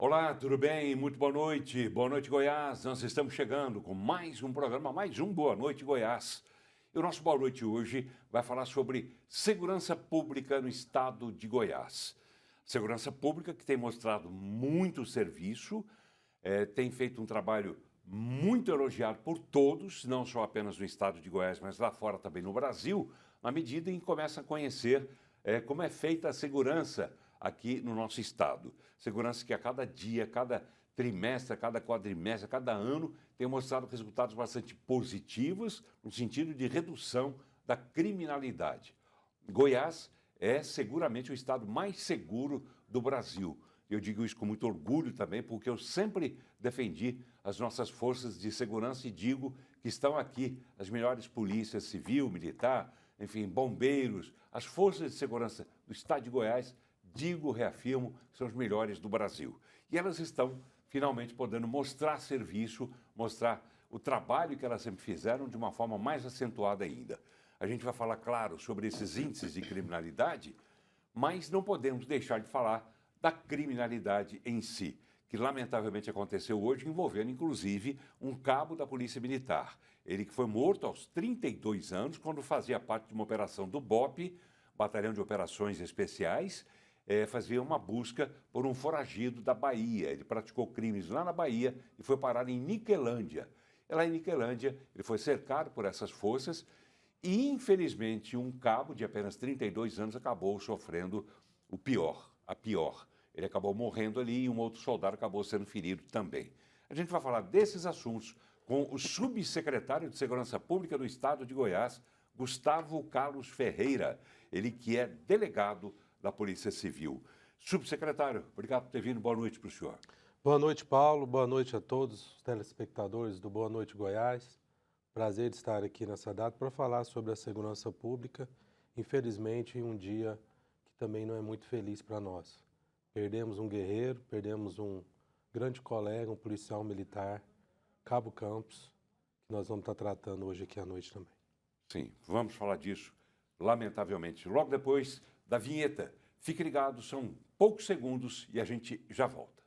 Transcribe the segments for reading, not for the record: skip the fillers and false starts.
Olá, tudo bem? Muito boa noite. Boa noite, Goiás. Nós estamos chegando com mais um programa, mais um Boa Noite, Goiás. E o nosso Boa Noite hoje vai falar sobre segurança pública no estado de Goiás. Segurança pública que tem mostrado muito serviço, tem feito um trabalho muito elogiado por todos, não só apenas no estado de Goiás, mas lá fora também no Brasil, na medida em que começa a conhecer como é feita a segurança aqui no nosso estado. Segurança que a cada dia, cada trimestre, cada quadrimestre, cada ano tem mostrado resultados bastante positivos no sentido de redução da criminalidade. Goiás é seguramente o estado mais seguro do Brasil. Eu digo isso com muito orgulho também, porque eu sempre defendi as nossas forças de segurança e digo que estão aqui as melhores polícias civil, militar, enfim, bombeiros, as forças de segurança do estado de Goiás, digo, reafirmo, são os melhores do Brasil. E elas estão finalmente podendo mostrar serviço, mostrar o trabalho que elas sempre fizeram de uma forma mais acentuada ainda. A gente vai falar, claro, sobre esses índices de criminalidade, mas não podemos deixar de falar da criminalidade em si, que lamentavelmente aconteceu hoje, envolvendo inclusive um cabo da Polícia Militar. Ele que foi morto aos 32 anos, quando fazia parte de uma operação do BOPE, Batalhão de Operações Especiais, fazia uma busca por um foragido da Bahia. Ele praticou crimes lá na Bahia e foi parar em Niquelândia. E lá em Niquelândia, ele foi cercado por essas forças e, infelizmente, um cabo de apenas 32 anos acabou sofrendo a pior. Ele acabou morrendo ali e um outro soldado acabou sendo ferido também. A gente vai falar desses assuntos com o subsecretário de Segurança Pública do Estado de Goiás, Gustavo Carlos Ferreira, ele que é delegado da Polícia Civil. Subsecretário, obrigado por ter vindo. Boa noite para o senhor. Boa noite, Paulo. Boa noite a todos os telespectadores do Boa Noite Goiás. Prazer de estar aqui nessa data para falar sobre a segurança pública. Infelizmente, em um dia que também não é muito feliz para nós. Perdemos um guerreiro, perdemos um grande colega, um policial militar, Cabo Campos, que nós vamos estar tratando hoje aqui à noite também. Sim, vamos falar disso, lamentavelmente, logo depois da vinheta. Fique ligado, são poucos segundos e a gente já volta.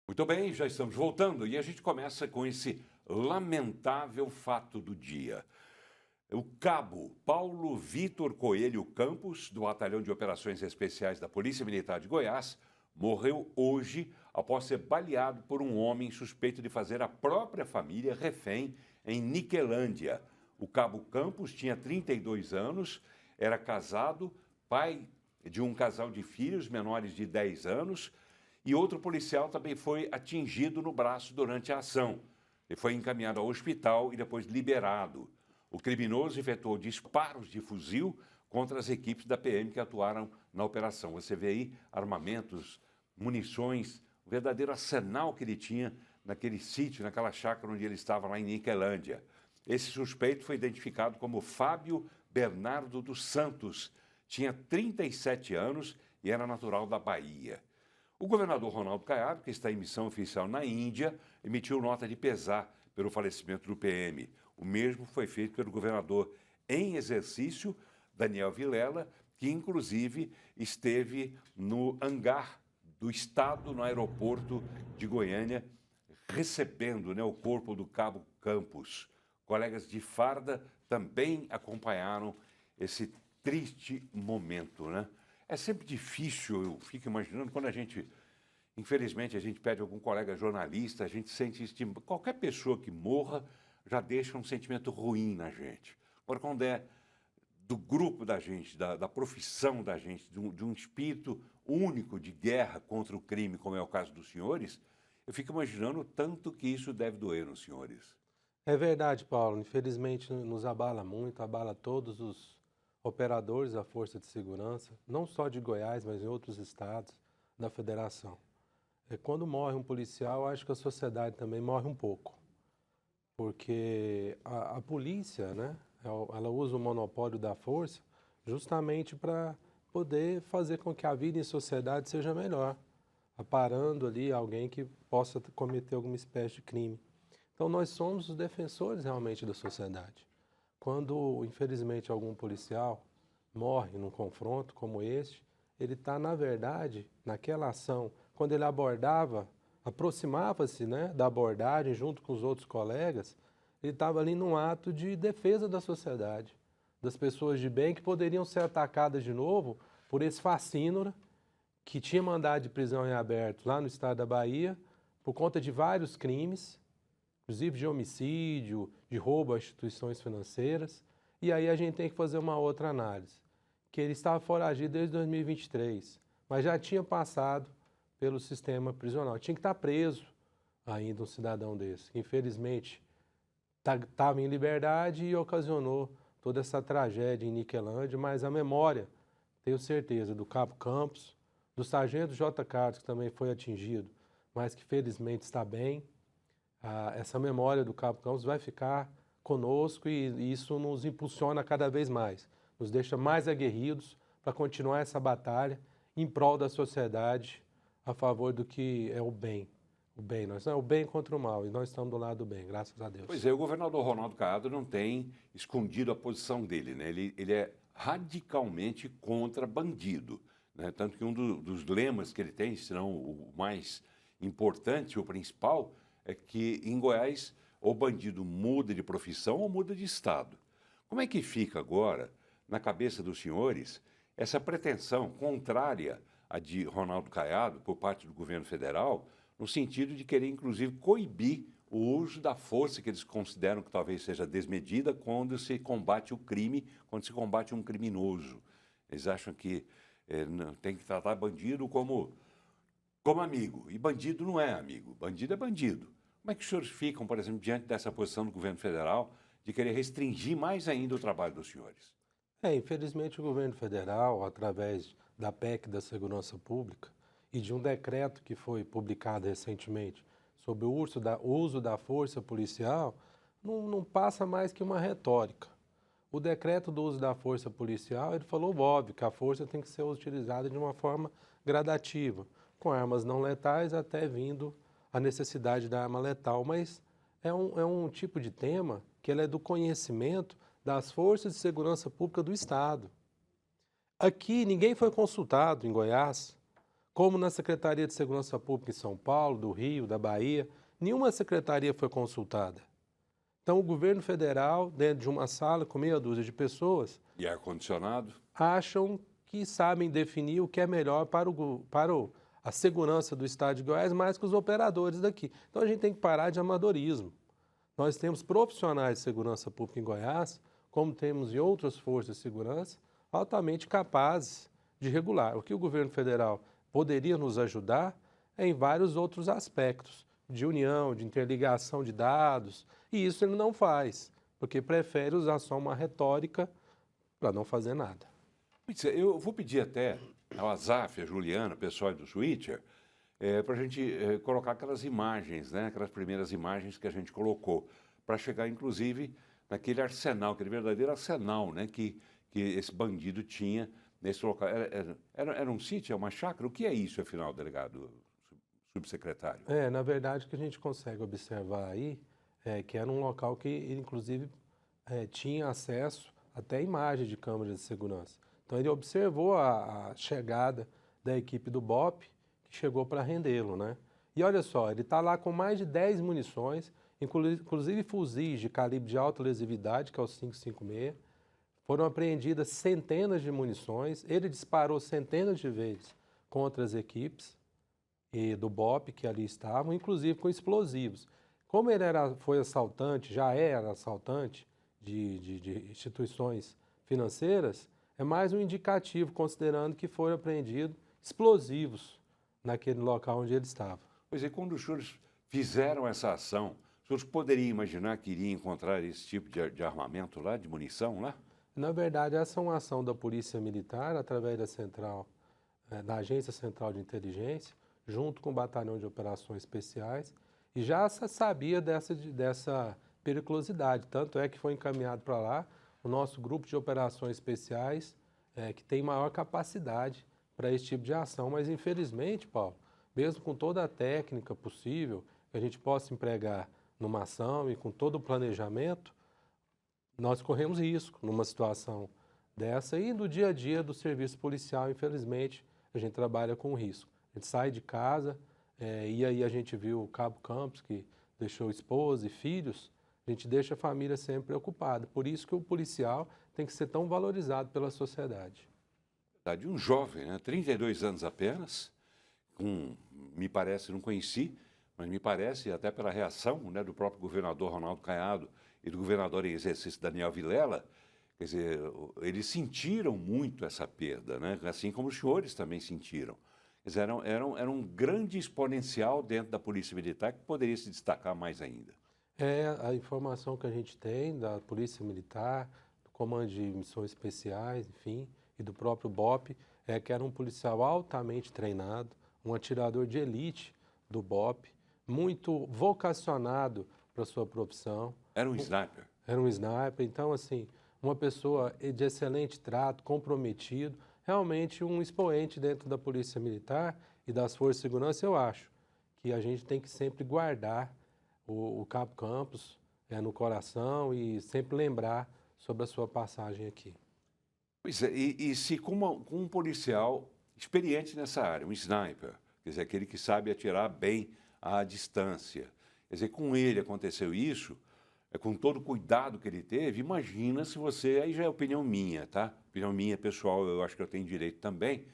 Muito bem, já estamos voltando e a gente começa com esse lamentável fato do dia. O cabo Paulo Vitor Coelho Campos, do Batalhão de Operações Especiais da Polícia Militar de Goiás, morreu hoje após ser baleado por um homem suspeito de fazer a própria família refém em Niquelândia. O cabo Campos tinha 32 anos, era casado, pai de um casal de filhos menores de 10 anos, e outro policial também foi atingido no braço durante a ação. Ele foi encaminhado ao hospital e depois liberado. O criminoso efetuou disparos de fuzil contra as equipes da PM que atuaram na operação. Você vê aí armamentos, munições, o verdadeiro arsenal que ele tinha naquele sítio, naquela chácara onde ele estava lá em Niquelândia. Esse suspeito foi identificado como Fábio Bernardo dos Santos. Tinha 37 anos e era natural da Bahia. O governador Ronaldo Caiado, que está em missão oficial na Índia, emitiu nota de pesar pelo falecimento do PM. O mesmo foi feito pelo governador em exercício, Daniel Vilela, que inclusive esteve no hangar do Estado, no aeroporto de Goiânia, recebendo o corpo do cabo Campos. Colegas de farda também acompanharam esse triste momento, né? É sempre difícil, eu fico imaginando, quando infelizmente, a gente perde algum colega jornalista, a gente sente isso de qualquer pessoa que morra, já deixa um sentimento ruim na gente. Agora, quando é do grupo da gente, da profissão da gente, de um espírito único de guerra contra o crime, como é o caso dos senhores, eu fico imaginando o tanto que isso deve doer nos senhores. É verdade, Paulo. Infelizmente, nos abala muito, abala todos os operadores da Força de Segurança, não só de Goiás, mas em outros estados da federação. Quando morre um policial, acho que a sociedade também morre um pouco, porque a polícia, né, ela usa o monopólio da força justamente para poder fazer com que a vida em sociedade seja melhor. aparando ali alguém que possa cometer alguma espécie de crime. Então, nós somos os defensores realmente da sociedade. Quando, infelizmente, algum policial morre num confronto como este, ele está, na verdade, naquela ação, quando ele abordava, aproximava-se, né, da abordagem junto com os outros colegas, ele estava ali num ato de defesa da sociedade, das pessoas de bem que poderiam ser atacadas de novo por esse facínora que tinha mandado de prisão em aberto lá no estado da Bahia, por conta de vários crimes, inclusive de homicídio, de roubo a instituições financeiras. E aí a gente tem que fazer uma outra análise, que ele estava foragido desde 2023, mas já tinha passado pelo sistema prisional. Tinha que estar preso ainda um cidadão desse, que infelizmente estava em liberdade e ocasionou toda essa tragédia em Niquelândia, mas a memória, tenho certeza, do Cabo Campos, do sargento J. Carlos, que também foi atingido, mas que felizmente está bem, essa memória do Cabo Campos vai ficar conosco e isso nos impulsiona cada vez mais, nos deixa mais aguerridos para continuar essa batalha em prol da sociedade, a favor do que é o bem. O bem, nós não é o bem contra o mal, e nós estamos do lado do bem, graças a Deus. Pois é, o governador Ronaldo Caiado não tem escondido a posição dele, né? Ele é radicalmente contra bandido, né? Tanto que dos lemas que ele tem, se não o mais importante, o principal, é que em Goiás ou bandido muda de profissão ou muda de estado. Como é que fica agora, na cabeça dos senhores, essa pretensão contrária à de Ronaldo Caiado, por parte do governo federal, no sentido de querer, inclusive, coibir o uso da força que eles consideram que talvez seja desmedida quando se combate o crime, quando se combate um criminoso. Eles acham que não, tem que tratar bandido como amigo, e bandido não é amigo, bandido é bandido. Como é que os senhores ficam, por exemplo, diante dessa posição do governo federal de querer restringir mais ainda o trabalho dos senhores? Infelizmente o governo federal, através da PEC da Segurança Pública e de um decreto que foi publicado recentemente sobre o uso da força policial, não passa mais que uma retórica. O decreto do uso da força policial, ele falou óbvio que a força tem que ser utilizada de uma forma gradativa, com armas não letais até vindo a necessidade da arma letal, mas é um tipo de tema que ele é do conhecimento das forças de segurança pública do Estado. Aqui ninguém foi consultado em Goiás, como na Secretaria de Segurança Pública em São Paulo, do Rio, da Bahia, nenhuma secretaria foi consultada. Então o governo federal, dentro de uma sala com meia dúzia de pessoas, E ar-condicionado? acham que sabem definir o que é melhor para a segurança do Estado de Goiás, mais que os operadores daqui. Então a gente tem que parar de amadorismo. Nós temos profissionais de segurança pública em Goiás, como temos em outras forças de segurança, altamente capazes de regular. O que o governo federal poderia nos ajudar é em vários outros aspectos, de união, de interligação de dados, e isso ele não faz, porque prefere usar só uma retórica para não fazer nada. Eu vou pedir até ao Azaf, a Juliana, o pessoal do Switcher, para a gente colocar aquelas imagens, né? Aquelas primeiras imagens que a gente colocou, para chegar, inclusive, naquele arsenal, aquele verdadeiro arsenal, né? Que esse bandido tinha nesse local. Era um sítio, é uma chácara? O que é isso, afinal, delegado subsecretário? Na verdade, o que a gente consegue observar aí é que era um local que, inclusive, tinha acesso até imagens de câmeras de segurança. Então, ele observou a chegada da equipe do BOP, que chegou para rendê-lo, né? E olha só, ele está lá com mais de 10 munições, inclusive fuzis de calibre de alta lesividade, que é o 5,56. Foram apreendidas centenas de munições, ele disparou centenas de vezes contra as equipes do BOP que ali estavam, inclusive com explosivos. Como ele foi assaltante, já era assaltante de instituições financeiras, é mais um indicativo, considerando que foram apreendidos explosivos naquele local onde ele estava. Pois é, quando os senhores fizeram essa ação, os senhores poderiam imaginar que iriam encontrar esse tipo de armamento lá, de munição lá? Na verdade, essa é uma ação da Polícia Militar, através da Agência Central de Inteligência, junto com o Batalhão de Operações Especiais, e já se sabia dessa periculosidade. Tanto é que foi encaminhado para lá o nosso grupo de operações especiais, que tem maior capacidade para esse tipo de ação. Mas, infelizmente, Paulo, mesmo com toda a técnica possível que a gente possa empregar numa ação e com todo o planejamento, nós corremos risco numa situação dessa e no dia a dia do serviço policial, infelizmente, a gente trabalha com risco. A gente sai de casa e aí a gente viu o Cabo Campos, que deixou esposa e filhos, a gente deixa a família sempre preocupada. Por isso que o policial tem que ser tão valorizado pela sociedade. De um jovem, né? 32 anos apenas, me parece, não conheci, mas me parece, até pela reação, né, do próprio governador Ronaldo Caiado e do governador em exercício Daniel Vilela, quer dizer, eles sentiram muito essa perda, né? Assim como os senhores também sentiram. Quer dizer, era um grande exponencial dentro da Polícia Militar que poderia se destacar mais ainda. A informação que a gente tem da Polícia Militar, do Comando de Missões Especiais, enfim, e do próprio BOPE, é que era um policial altamente treinado, um atirador de elite do BOPE, muito vocacionado para a sua profissão. Era um sniper. Era um sniper, então, assim, uma pessoa de excelente trato, comprometido, realmente um expoente dentro da Polícia Militar e das Forças de Segurança, eu acho que a gente tem que sempre guardar o Cabo Campos no coração e sempre lembrar sobre a sua passagem aqui. Pois é, e se com um policial experiente nessa área, um sniper, quer dizer, aquele que sabe atirar bem à distância, quer dizer, com ele aconteceu isso, com todo o cuidado que ele teve, imagina se você, aí já é opinião minha, tá? Opinião minha pessoal, eu acho que eu tenho direito também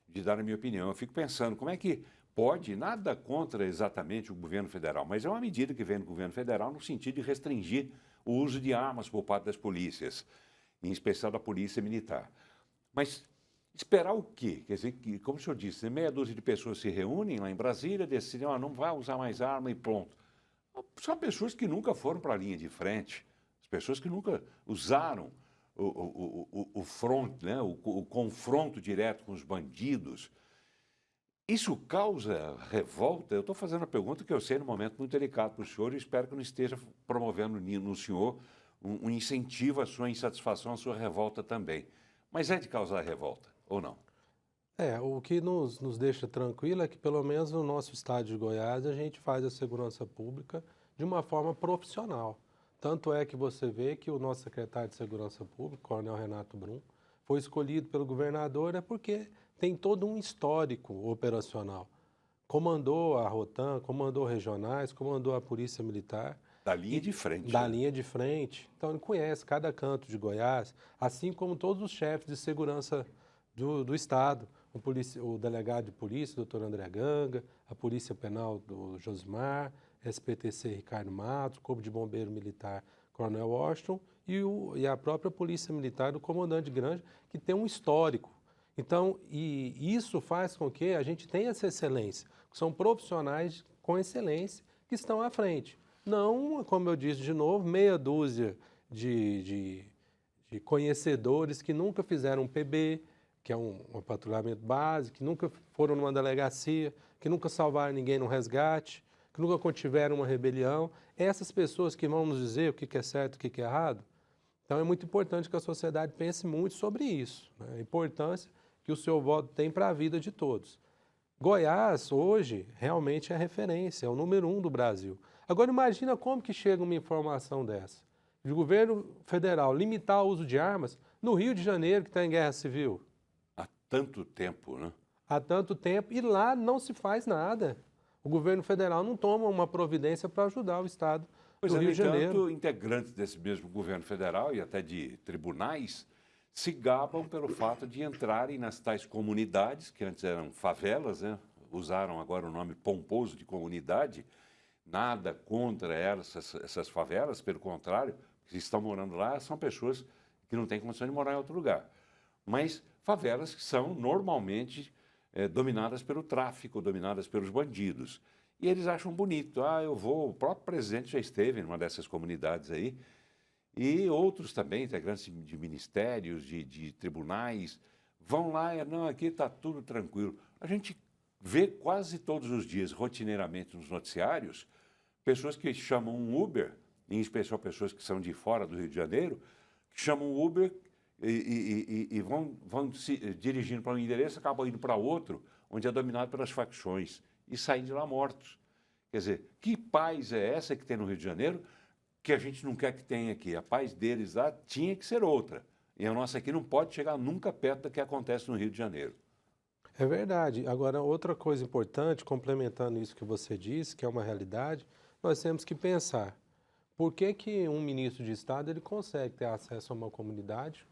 de dar a minha opinião. Eu fico pensando, como é que pode, nada contra exatamente o governo federal, mas é uma medida que vem do governo federal no sentido de restringir o uso de armas por parte das polícias, em especial da polícia militar. Mas esperar o quê? Quer dizer, que, como o senhor disse, meia dúzia de pessoas se reúnem lá em Brasília, decidem, não vai usar mais arma e pronto. São pessoas que nunca foram para a linha de frente, as pessoas que nunca usaram o front, né? o confronto direto com os bandidos. Isso causa revolta? Eu estou fazendo a pergunta que eu sei num momento muito delicado para o senhor e espero que não esteja promovendo no senhor um incentivo à sua insatisfação, à sua revolta também. Mas é de causar revolta, ou não? O que nos deixa tranquilo é que, pelo menos no nosso estado de Goiás, a gente faz a segurança pública de uma forma profissional. Tanto é que você vê que o nosso secretário de Segurança Pública, Coronel Renato Brum, foi escolhido pelo governador porque tem todo um histórico operacional. Comandou a Rotam, comandou regionais, comandou a Polícia Militar. Da linha de frente. Da linha de frente. Então, ele conhece cada canto de Goiás, assim como todos os chefes de segurança do Estado. O delegado de polícia, doutor André Ganga, a Polícia Penal do Josimar, SPTC Ricardo Matos, Corpo de Bombeiro Militar Coronel Washington e a própria Polícia Militar do comandante Granja, que tem um histórico. Então, e isso faz com que a gente tenha essa excelência, que são profissionais com excelência que estão à frente. Não, como eu disse de novo, meia dúzia de conhecedores que nunca fizeram um PB, que é um patrulhamento básico, que nunca foram numa delegacia, que nunca salvaram ninguém no resgate, que nunca contiveram uma rebelião. Essas pessoas que vão nos dizer o que é certo e o que é errado. Então é muito importante que a sociedade pense muito sobre isso, né? A importância que o seu voto tem para a vida de todos. Goiás, hoje, realmente é referência, é o número 1 do Brasil. Agora imagina como que chega uma informação dessa. De governo federal limitar o uso de armas no Rio de Janeiro, que está em guerra civil. Há tanto tempo, né? Há tanto tempo, e lá não se faz nada. O governo federal não toma uma providência para ajudar o Estado do Rio de Janeiro. No entanto, integrantes desse mesmo governo federal e até de tribunais se gabam pelo fato de entrarem nas tais comunidades, que antes eram favelas, né? Usaram agora o nome pomposo de comunidade. Nada contra essas favelas, pelo contrário, que estão morando lá são pessoas que não têm condição de morar em outro lugar. Mas favelas que são normalmente dominadas pelo tráfico, dominadas pelos bandidos. E eles acham bonito. O próprio presidente já esteve numa dessas comunidades aí, e outros também, integrantes de ministérios, de tribunais, vão lá e, não, aqui está tudo tranquilo. A gente vê quase todos os dias, rotineiramente nos noticiários, pessoas que chamam um Uber, em especial pessoas que são de fora do Rio de Janeiro, que chamam um Uber e vão se dirigindo para um endereço, acabam indo para outro, onde é dominado pelas facções. e saem de lá mortos. Quer dizer, que paz é essa que tem no Rio de Janeiro que a gente não quer que tenha aqui? A paz deles lá tinha que ser outra. E a nossa aqui não pode chegar nunca perto do que acontece no Rio de Janeiro. É verdade. Agora, outra coisa importante, complementando isso que você disse, que é uma realidade, nós temos que pensar, por que que um ministro de Estado ele consegue ter acesso a uma comunidade,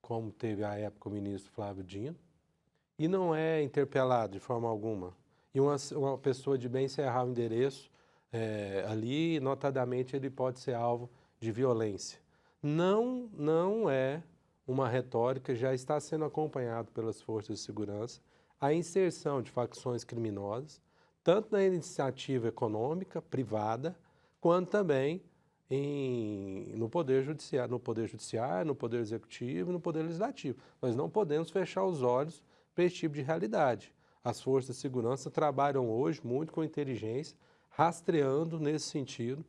como teve à época o ministro Flávio Dino, e não é interpelado de forma alguma? E uma pessoa de bem encerrar o endereço ali, notadamente, ele pode ser alvo de violência. Não é uma retórica, já está sendo acompanhado pelas forças de segurança, a inserção de facções criminosas, tanto na iniciativa econômica, privada, quanto também no Poder Judiciário, no Poder Executivo e no Poder Legislativo. Nós não podemos fechar os olhos para esse tipo de realidade. As forças de segurança trabalham hoje muito com inteligência, rastreando nesse sentido.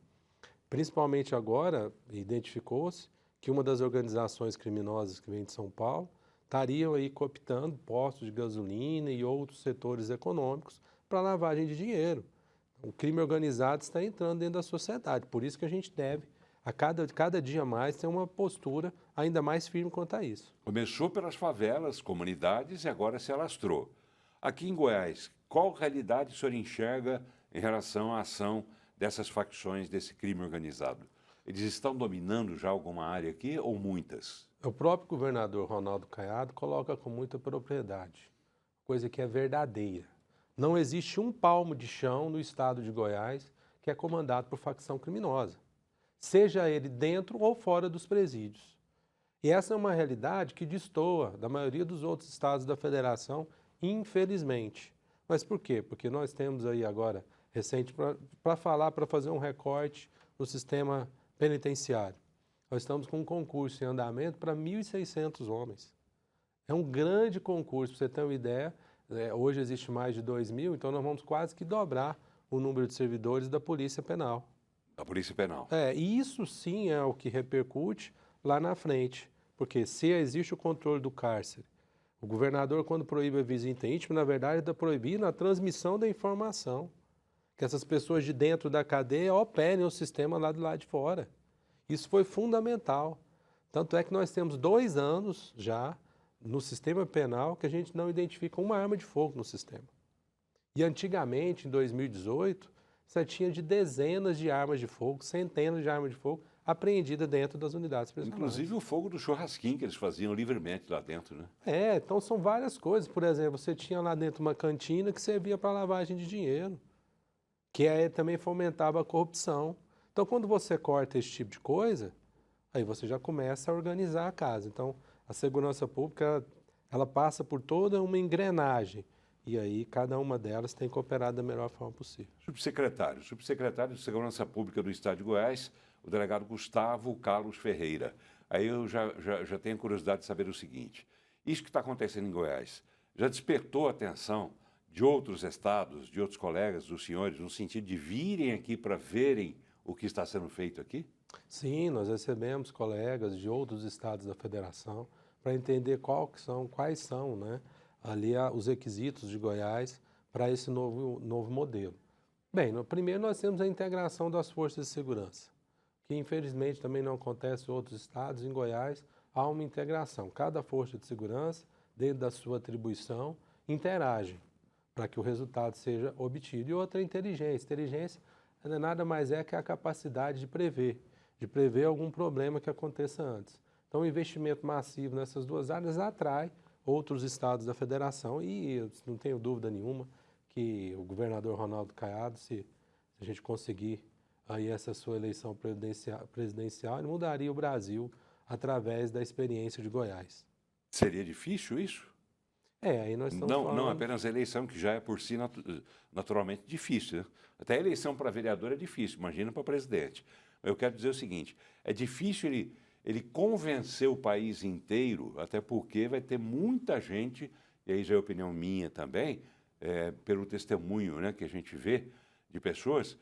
Principalmente agora, identificou-se que uma das organizações criminosas que vem de São Paulo estariam aí cooptando postos de gasolina e outros setores econômicos para lavagem de dinheiro. O crime organizado está entrando dentro da sociedade, por isso que a gente deve, cada dia mais, ter uma postura ainda mais firme quanto a isso. Começou pelas favelas, comunidades e agora se alastrou. Aqui em Goiás, qual realidade o senhor enxerga em relação à ação dessas facções, desse crime organizado? Eles estão dominando já alguma área aqui ou muitas? O próprio governador Ronaldo Caiado coloca com muita propriedade, coisa que é verdadeira. Não existe um palmo de chão no estado de Goiás que é comandado por facção criminosa, seja ele dentro ou fora dos presídios. E essa é uma realidade que destoa da maioria dos outros estados da federação, infelizmente. Mas por quê? Porque nós temos aí agora, recente, para fazer um recorte no sistema penitenciário. Nós estamos com um concurso em andamento para 1.600 homens. É um grande concurso, para você ter uma ideia. Hoje existe mais de 2.000, então nós vamos quase que dobrar o número de servidores da Polícia Penal. Da Polícia Penal. E isso sim é o que repercute lá na frente, porque se existe o controle do cárcere, o governador, quando proíbe a visita íntima, na verdade está proibindo a transmissão da informação, que essas pessoas de dentro da cadeia operem o sistema lá do lado de fora. Isso foi fundamental. Tanto é que nós temos 2 anos já no sistema penal que a gente não identifica uma arma de fogo no sistema. E antigamente, em 2018, você tinha de dezenas de armas de fogo, centenas de armas de fogo apreendidas dentro das unidades prisionais. Inclusive o fogo do churrasquinho que eles faziam livremente lá dentro, né? Então são várias coisas. Por exemplo, você tinha lá dentro uma cantina que servia para lavagem de dinheiro, que também fomentava a corrupção. Então, quando você corta esse tipo de coisa, aí você já começa a organizar a casa. Então, a segurança pública, ela passa por toda uma engrenagem. E aí, cada uma delas tem que operar da melhor forma possível. Subsecretário de Segurança Pública do Estado de Goiás, o delegado Gustavo Carlos Ferreira. Aí eu já tenho curiosidade de saber o seguinte. Isso que está acontecendo em Goiás já despertou a atenção de outros estados, de outros colegas dos senhores, no sentido de virem aqui para verem o que está sendo feito aqui? Sim, nós recebemos colegas de outros estados da federação para entender quais são, né, ali os requisitos de Goiás para esse novo modelo. Bem, primeiro nós temos a integração das forças de segurança, que infelizmente também não acontece em outros estados. Em Goiás há uma integração. Cada força de segurança, dentro da sua atribuição, interage para que o resultado seja obtido. E outra, inteligência. Inteligência nada mais é que a capacidade de prever algum problema que aconteça antes. Então, o investimento massivo nessas duas áreas atrai outros estados da federação e eu não tenho dúvida nenhuma que o governador Ronaldo Caiado, se a gente conseguir aí essa sua eleição presidencial, ele mudaria o Brasil através da experiência de Goiás. Seria difícil isso? Aí nós estamos falando... Não apenas a eleição, que já é por si naturalmente difícil, né? Até a eleição para vereador é difícil, imagina para presidente. Eu quero dizer o seguinte, é difícil ele convencer o país inteiro, até porque vai ter muita gente, e aí já é opinião minha também, pelo testemunho, né, que a gente vê de pessoas,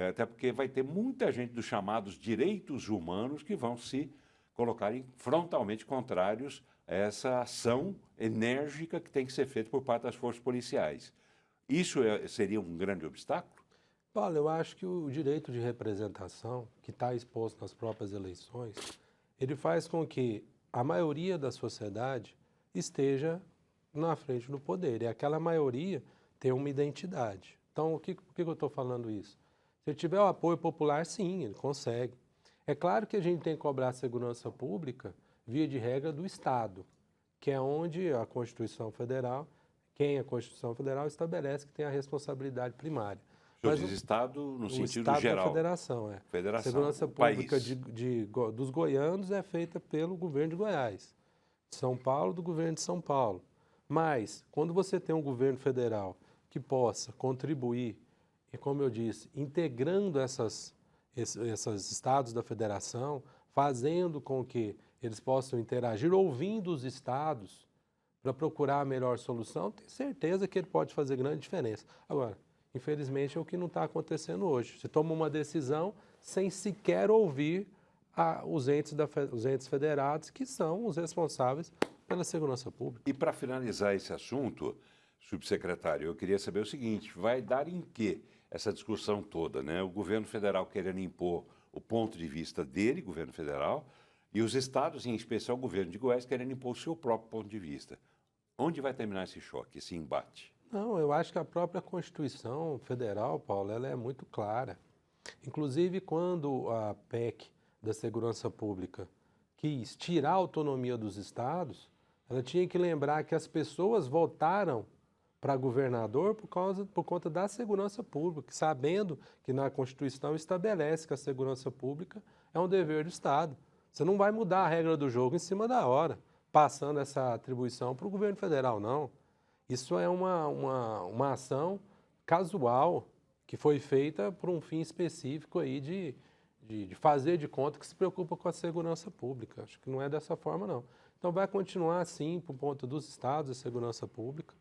até porque vai ter muita gente dos chamados direitos humanos que vão se colocarem frontalmente contrários a essa ação enérgica que tem que ser feita por parte das forças policiais. Isso seria um grande obstáculo? Paulo, eu acho que o direito de representação, que está exposto nas próprias eleições, ele faz com que a maioria da sociedade esteja na frente do poder. E aquela maioria tem uma identidade. Então, por que eu estou falando isso? Se ele tiver o apoio popular, sim, ele consegue. É claro que a gente tem que cobrar segurança pública, via de regra, do Estado, que é onde a Constituição Federal, a Constituição Federal estabelece que tem a responsabilidade primária. O senhor Mas diz Estado no o sentido Estado da geral. Federação, é. Federação, Segurança o pública país. dos goianos é feita pelo governo de Goiás. De São Paulo, do governo de São Paulo. Mas, quando você tem um governo federal que possa contribuir, e como eu disse, integrando esses estados da federação, fazendo com que eles possam interagir, ouvindo os estados para procurar a melhor solução, tenho certeza que ele pode fazer grande diferença. Agora, infelizmente, é o que não está acontecendo hoje. Você toma uma decisão sem sequer ouvir os entes federados, que são os responsáveis pela segurança pública. E para finalizar esse assunto, subsecretário, eu queria saber o seguinte: vai dar em que essa discussão toda, né? O governo federal querendo impor o ponto de vista dele, governo federal, e os estados, em especial o governo de Goiás, querendo impor o seu próprio ponto de vista. Onde vai terminar esse choque, esse embate? Não, eu acho que a própria Constituição Federal, Paulo, ela é muito clara. Inclusive, quando a PEC da Segurança Pública quis tirar a autonomia dos estados, ela tinha que lembrar que as pessoas votaram para governador por conta da segurança pública, sabendo que na Constituição estabelece que a segurança pública é um dever do Estado. Você não vai mudar a regra do jogo em cima da hora, passando essa atribuição para o governo federal, não. Isso é uma ação casual que foi feita por um fim específico aí de fazer de conta que se preocupa com a segurança pública. Acho que não é dessa forma, não. Então vai continuar assim, por conta dos estados, a segurança pública,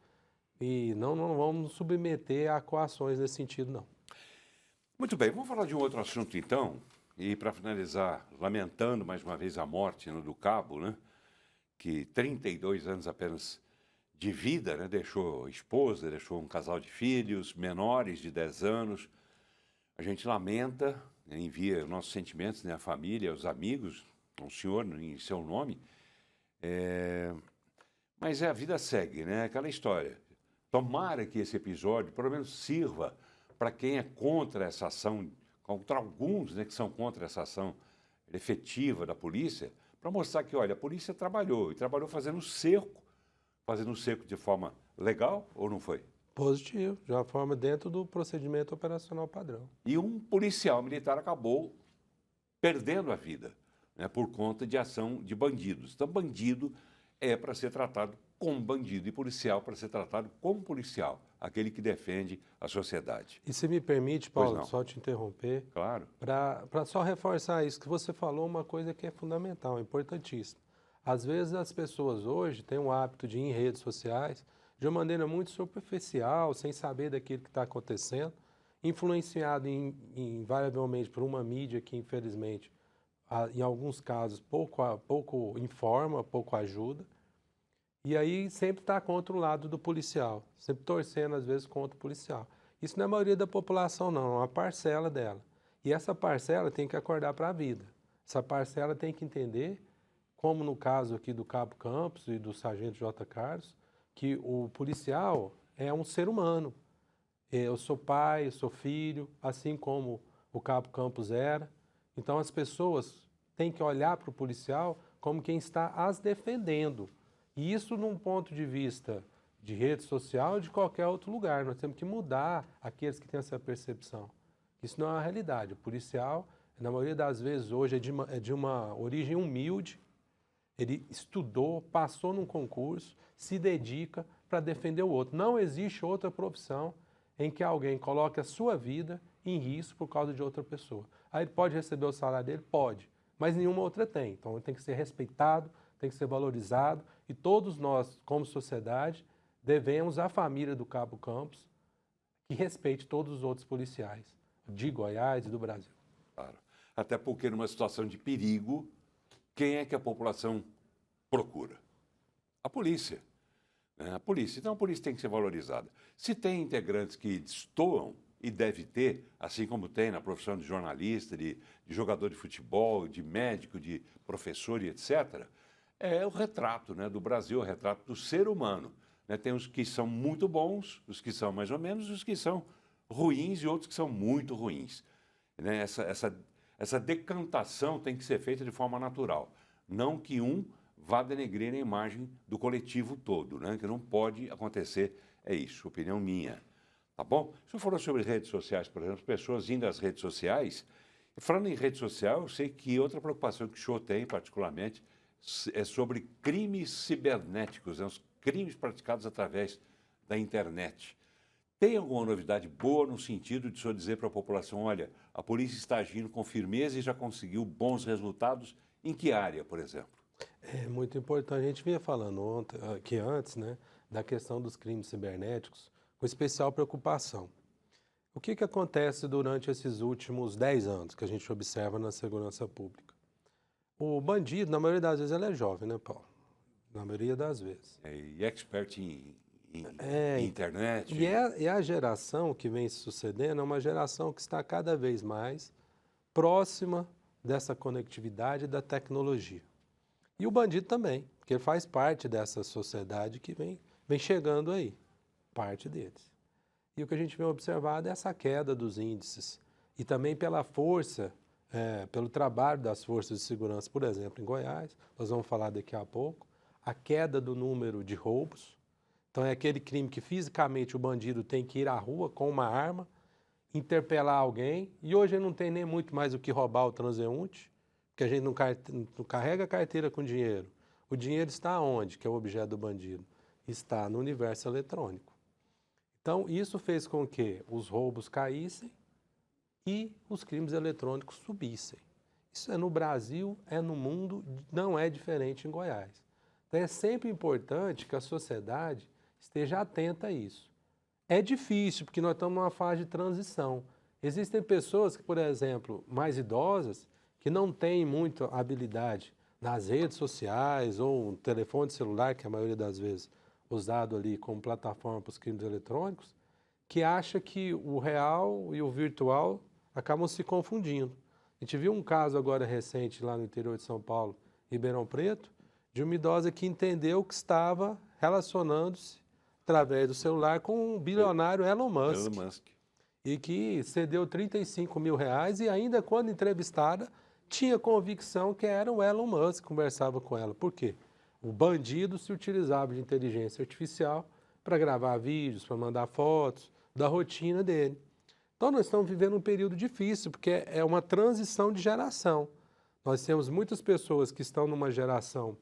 e não vamos nos submeter a coações nesse sentido, não. Muito bem, vamos falar de um outro assunto então, e para finalizar, lamentando mais uma vez a morte do cabo, né, que 32 anos apenas de vida, né, deixou esposa, deixou um casal de filhos, menores de 10 anos. A gente lamenta, envia nossos sentimentos, né, à família, aos amigos, ao senhor em seu nome, mas a vida segue, né, aquela história. Tomara que esse episódio, pelo menos, sirva para quem é contra essa ação, contra alguns, né, que são contra essa ação efetiva da polícia, para mostrar que, olha, a polícia trabalhou, e trabalhou fazendo cerco de forma legal ou não foi? Positivo, de uma forma dentro do procedimento operacional padrão. E um policial militar acabou perdendo a vida, né, por conta de ação de bandidos. Então, bandido é para ser tratado como bandido e policial para ser tratado como policial, aquele que defende a sociedade. E se me permite, Paulo, só te interromper, claro, para só reforçar isso, que você falou uma coisa que é fundamental, importantíssima. Às vezes as pessoas hoje têm o hábito de ir em redes sociais de uma maneira muito superficial, sem saber daquilo que está acontecendo, influenciado invariavelmente por uma mídia que, infelizmente, em alguns casos, pouco informa, pouco ajuda, e aí sempre está contra o lado do policial, sempre torcendo, às vezes, contra o policial. Isso não é a maioria da população, não, é uma parcela dela. E essa parcela tem que acordar para a vida. Essa parcela tem que entender, como no caso aqui do Cabo Campos e do Sargento J. Carlos, que o policial é um ser humano. Eu sou pai, eu sou filho, assim como o Cabo Campos era. Então as pessoas têm que olhar para o policial como quem está as defendendo. E isso num ponto de vista de rede social ou de qualquer outro lugar. Nós temos que mudar aqueles que têm essa percepção. Isso não é uma realidade. O policial, na maioria das vezes, hoje é de uma origem humilde. Ele estudou, passou num concurso, se dedica para defender o outro. Não existe outra profissão em que alguém coloque a sua vida em risco por causa de outra pessoa. Aí ele pode receber o salário dele? Pode, mas nenhuma outra tem. Então ele tem que ser respeitado, tem que ser valorizado, e todos nós, como sociedade, devemos à família do Cabo Campos que respeite todos os outros policiais de Goiás e do Brasil. Claro. Até porque numa situação de perigo, quem é que a população procura? A polícia. A polícia. Então, a polícia tem que ser valorizada. Se tem integrantes que destoam, e deve ter, assim como tem na profissão de jornalista, de jogador de futebol, de médico, de professor e etc., é o retrato, né, do Brasil, o retrato do ser humano. Né? Tem os que são muito bons, os que são mais ou menos, os que são ruins e outros que são muito ruins. Né? Essa decantação tem que ser feita de forma natural. Não que um vá denegrir a imagem do coletivo todo, né? Que não pode acontecer, é isso, opinião minha. Tá bom? O senhor falou sobre redes sociais, por exemplo, pessoas indo às redes sociais. Falando em rede social, eu sei que outra preocupação que o senhor tem, particularmente, é sobre crimes cibernéticos, né? Os crimes praticados através da internet. Tem alguma novidade boa no sentido de o senhor dizer para a população, olha, a polícia está agindo com firmeza e já conseguiu bons resultados? Em que área, por exemplo? É muito importante. A gente vinha falando ontem, aqui antes, né, da questão dos crimes cibernéticos, com especial preocupação. O que acontece durante esses últimos 10 anos que a gente observa na segurança pública? O bandido, na maioria das vezes, ele é jovem, né, Paulo? Na maioria das vezes. E expert em internet? E a geração que vem se sucedendo é uma geração que está cada vez mais próxima dessa conectividade da tecnologia. E o bandido também, porque ele faz parte dessa sociedade que vem chegando aí, parte deles. E o que a gente vem observado é essa queda dos índices. E também pela força, pelo trabalho das forças de segurança, por exemplo, em Goiás, nós vamos falar daqui a pouco, a queda do número de roubos. Então é aquele crime que fisicamente o bandido tem que ir à rua com uma arma, interpelar alguém, e hoje não tem nem muito mais o que roubar o transeunte, porque a gente não carrega a carteira com dinheiro. O dinheiro está onde, que é o objeto do bandido? Está no universo eletrônico. Então, isso fez com que os roubos caíssem e os crimes eletrônicos subissem. Isso é no Brasil, é no mundo, não é diferente em Goiás. Então, é sempre importante que a sociedade esteja atenta a isso. É difícil, porque nós estamos numa fase de transição. Existem pessoas que, por exemplo, mais idosas, que não têm muita habilidade nas redes sociais ou um telefone celular, que a maioria das vezes usado ali como plataforma para os crimes eletrônicos, que acha que o real e o virtual acabam se confundindo. A gente viu um caso agora recente lá no interior de São Paulo, Ribeirão Preto, de uma idosa que entendeu que estava relacionando-se através do celular com o bilionário Elon Musk. E que cedeu 35 mil reais e ainda quando entrevistada tinha convicção que era o Elon Musk que conversava com ela. Por quê? O bandido se utilizava de inteligência artificial para gravar vídeos, para mandar fotos da rotina dele. Então nós estamos vivendo um período difícil, porque é uma transição de geração. Nós temos muitas pessoas que estão numa geração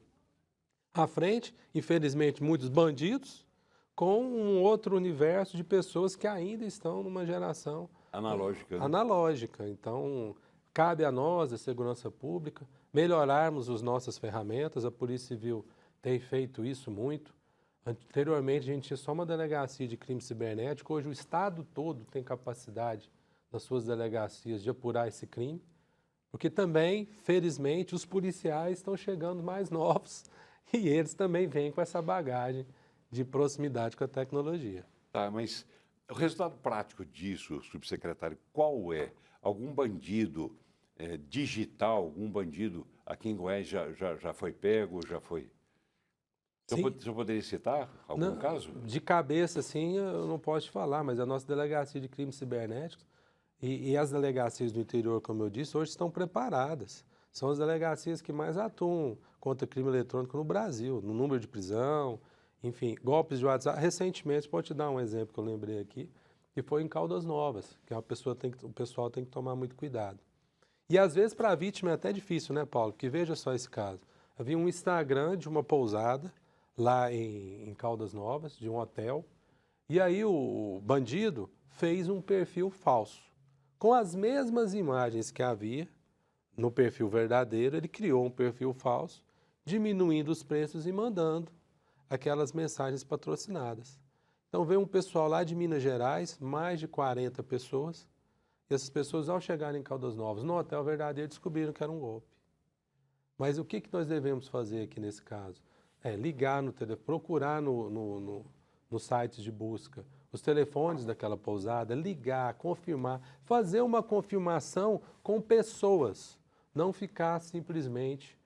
à frente, infelizmente muitos bandidos, com um outro universo de pessoas que ainda estão numa geração analógica. Então, cabe a nós, a segurança pública, melhorarmos as nossas ferramentas. A Polícia Civil tem feito isso muito. Anteriormente, a gente tinha só uma delegacia de crime cibernético. Hoje, o Estado todo tem capacidade, nas suas delegacias, de apurar esse crime. Porque também, felizmente, os policiais estão chegando mais novos e eles também vêm com essa bagagem de proximidade com a tecnologia. Tá, mas o resultado prático disso, subsecretário, qual é? Algum bandido digital, algum bandido aqui em Goiás já foi pego, já foi... O senhor poderia citar algum caso? De cabeça, assim, eu não posso te falar, mas a nossa delegacia de crimes cibernéticos e as delegacias do interior, como eu disse, hoje estão preparadas. São as delegacias que mais atuam contra crime eletrônico no Brasil, no número de prisão, enfim, golpes de WhatsApp. Recentemente, pode te dar um exemplo que eu lembrei aqui, que foi em Caldas Novas, que o pessoal tem que tomar muito cuidado. E às vezes para a vítima é até difícil, né, Paulo? Porque veja só esse caso. Havia um Instagram de uma pousada lá em Caldas Novas, de um hotel, e aí o bandido fez um perfil falso. Com as mesmas imagens que havia no perfil verdadeiro, ele criou um perfil falso, diminuindo os preços e mandando aquelas mensagens patrocinadas. Então veio um pessoal lá de Minas Gerais, mais de 40 pessoas, e essas pessoas, ao chegarem em Caldas Novas, no hotel verdadeiro, descobriram que era um golpe. Mas o que nós devemos fazer aqui nesse caso? ligar no telefone, procurar no site de busca os telefones daquela pousada, ligar, confirmar, fazer uma confirmação com pessoas, não ficar simplesmente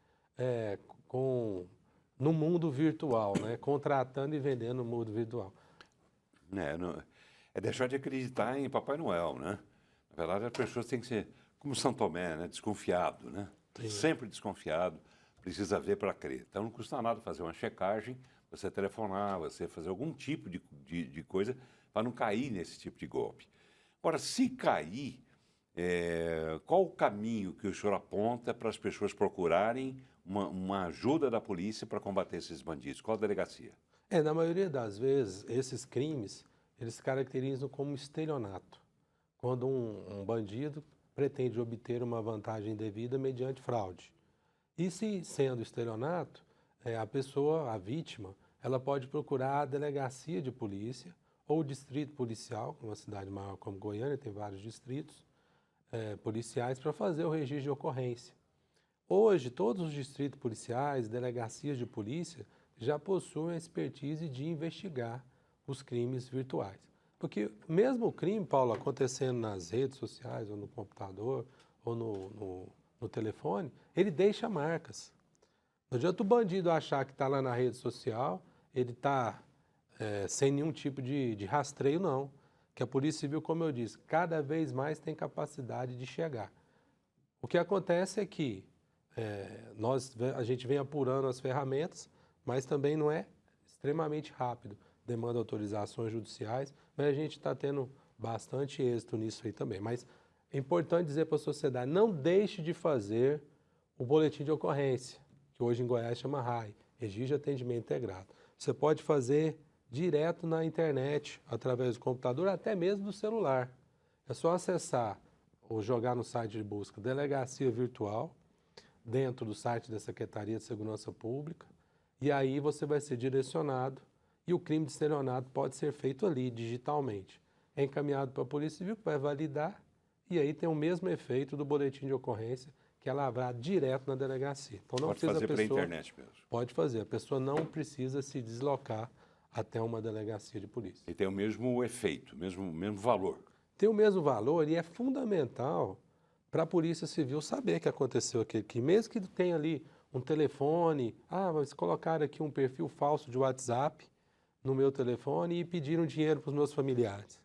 no mundo virtual, né? Contratando e vendendo no mundo virtual. É deixar de acreditar em Papai Noel, né? Na verdade, as pessoas têm que ser como São Tomé, né? Desconfiado, né? Sim. Sempre desconfiado, precisa ver para crer. Então não custa nada fazer uma checagem, você telefonar, você fazer algum tipo de coisa para não cair nesse tipo de golpe. Agora, se cair, qual o caminho que o senhor aponta para as pessoas procurarem uma ajuda da polícia para combater esses bandidos? Qual a delegacia? Na maioria das vezes, esses crimes, eles se caracterizam como estelionato. Quando um bandido pretende obter uma vantagem indevida mediante fraude. E se sendo estelionato, a vítima, ela pode procurar a delegacia de polícia ou o distrito policial, uma cidade maior como Goiânia, tem vários distritos policiais, para fazer o registro de ocorrência. Hoje, todos os distritos policiais, delegacias de polícia, já possuem a expertise de investigar os crimes virtuais. Porque mesmo o crime, Paulo, acontecendo nas redes sociais, ou no computador, ou no telefone, ele deixa marcas. Não adianta o bandido achar que está lá na rede social, ele está sem nenhum tipo de rastreio, não. Que a Polícia Civil, como eu disse, cada vez mais tem capacidade de chegar. O que acontece é que a gente vem apurando as ferramentas, mas também não é extremamente rápido. Demanda autorizações judiciais, mas a gente está tendo bastante êxito nisso aí também. Mas é importante dizer para a sociedade, não deixe de fazer o boletim de ocorrência, que hoje em Goiás chama RAI, Registro de Atendimento Integrado. Você pode fazer direto na internet, através do computador, até mesmo do celular. É só acessar ou jogar no site de busca Delegacia Virtual, dentro do site da Secretaria de Segurança Pública, e aí você vai ser direcionado e o crime de estelionato pode ser feito ali, digitalmente. É encaminhado para a Polícia Civil, que vai validar, e aí tem o mesmo efeito do boletim de ocorrência, que é lavrado direto na delegacia. Então não pode precisa fazer pela internet mesmo. Pode fazer. A pessoa não precisa se deslocar até uma delegacia de polícia. E tem o mesmo efeito, mesmo valor. Tem o mesmo valor e é fundamental para a Polícia Civil saber que aconteceu aquele crime. Mesmo que tenha ali um telefone, mas colocaram aqui um perfil falso de WhatsApp no meu telefone e pediram dinheiro para os meus familiares.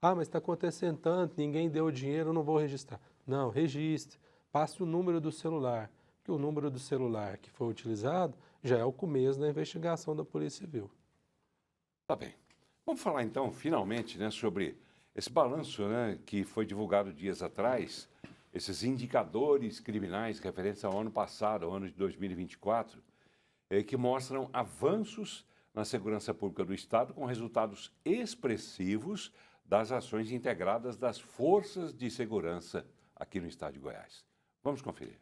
Mas está acontecendo tanto, ninguém deu o dinheiro, eu não vou registrar. Não, registre, passe o número do celular, que o número do celular que foi utilizado já é o começo da investigação da Polícia Civil. Tá bem. Vamos falar então, finalmente, né, sobre esse balanço, né, que foi divulgado dias atrás, esses indicadores criminais referentes ao ano passado, ao ano de 2024, que mostram avanços na segurança pública do Estado com resultados expressivos das ações integradas das forças de segurança aqui no Estado de Goiás. Vamos conferir.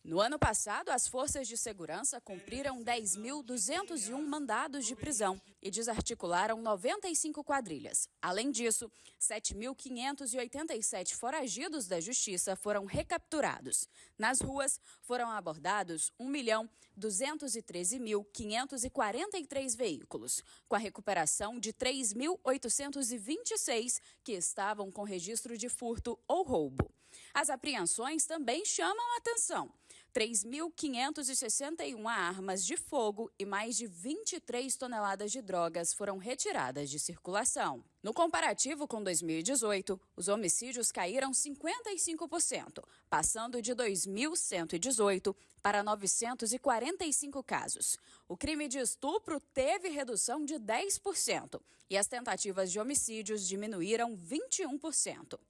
No ano passado, as forças de segurança cumpriram 10.201 mandados de prisão e desarticularam 95 quadrilhas. Além disso, 7.587 foragidos da justiça foram recapturados. Nas ruas, foram abordados 1.213.543 veículos, com a recuperação de 3.826 que estavam com registro de furto ou roubo. As apreensões também chamam a atenção. 3.561 armas de fogo e mais de 23 toneladas de drogas foram retiradas de circulação. No comparativo com 2018, os homicídios caíram 55%, passando de 2.118 para 945 casos. O crime de estupro teve redução de 10% e as tentativas de homicídios diminuíram 21%.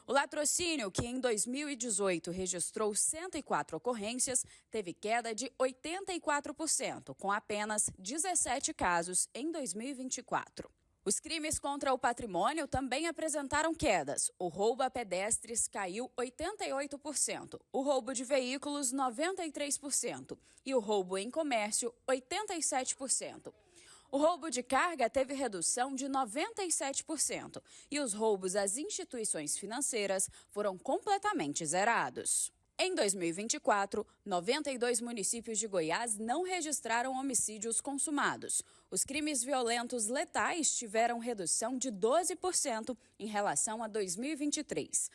O latrocínio, que em 2018 registrou 104 ocorrências, teve queda de 84%, com apenas 17 casos em 2024. Os crimes contra o patrimônio também apresentaram quedas. O roubo a pedestres caiu 88%, o roubo de veículos 93% e o roubo em comércio 87%. O roubo de carga teve redução de 97% e os roubos às instituições financeiras foram completamente zerados. Em 2024, 92 municípios de Goiás não registraram homicídios consumados. Os crimes violentos letais tiveram redução de 12% em relação a 2023.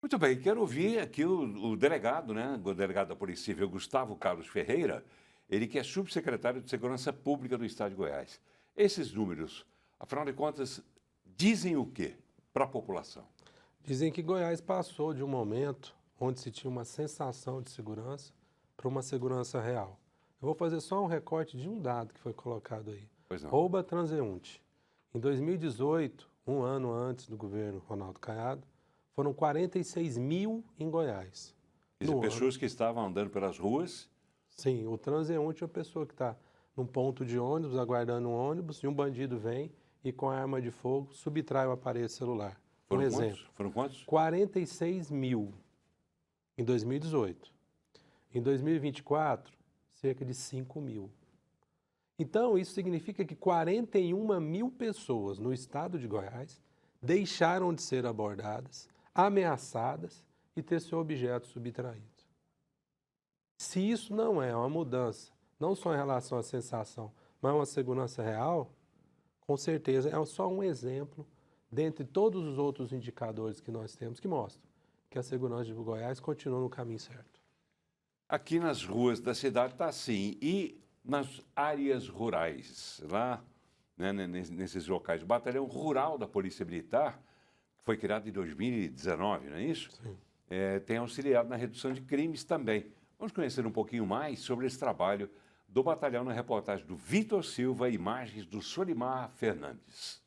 Muito bem, quero ouvir aqui o delegado, né? O delegado da Polícia Civil, Gustavo Carlos Ferreira, ele que é subsecretário de Segurança Pública do Estado de Goiás. Esses números, afinal de contas, dizem o quê para a população? Dizem que Goiás passou de um momento onde se tinha uma sensação de segurança para uma segurança real. Eu vou fazer só um recorte de um dado que foi colocado aí. Pois não. Roubo transeunte. Em 2018, um ano antes do governo Ronaldo Caiado, foram 46 mil em Goiás. Quer dizer, pessoas que estavam andando pelas ruas. Sim, o transeunte é uma pessoa que está num ponto de ônibus, aguardando um ônibus, e um bandido vem e com a arma de fogo subtrai o aparelho celular. Foram exemplo. Quantos? Foram quantos? 46 mil em 2018. Em 2024, cerca de 5 mil. Então, isso significa que 41 mil pessoas no estado de Goiás deixaram de ser abordadas, ameaçadas e ter seu objeto subtraído. Se isso não é uma mudança, não só em relação à sensação, mas uma segurança real, com certeza é só um exemplo dentre todos os outros indicadores que nós temos que mostram que a segurança de Goiás continua no caminho certo. Aqui nas ruas da cidade está assim. E nas áreas rurais, lá, né, nesses locais, o Batalhão Rural da Polícia Militar, que foi criado em 2019, não é isso? Sim. Tem auxiliado na redução de crimes também. Vamos conhecer um pouquinho mais sobre esse trabalho do batalhão na reportagem do Vitor Silva e imagens do Solimar Fernandes.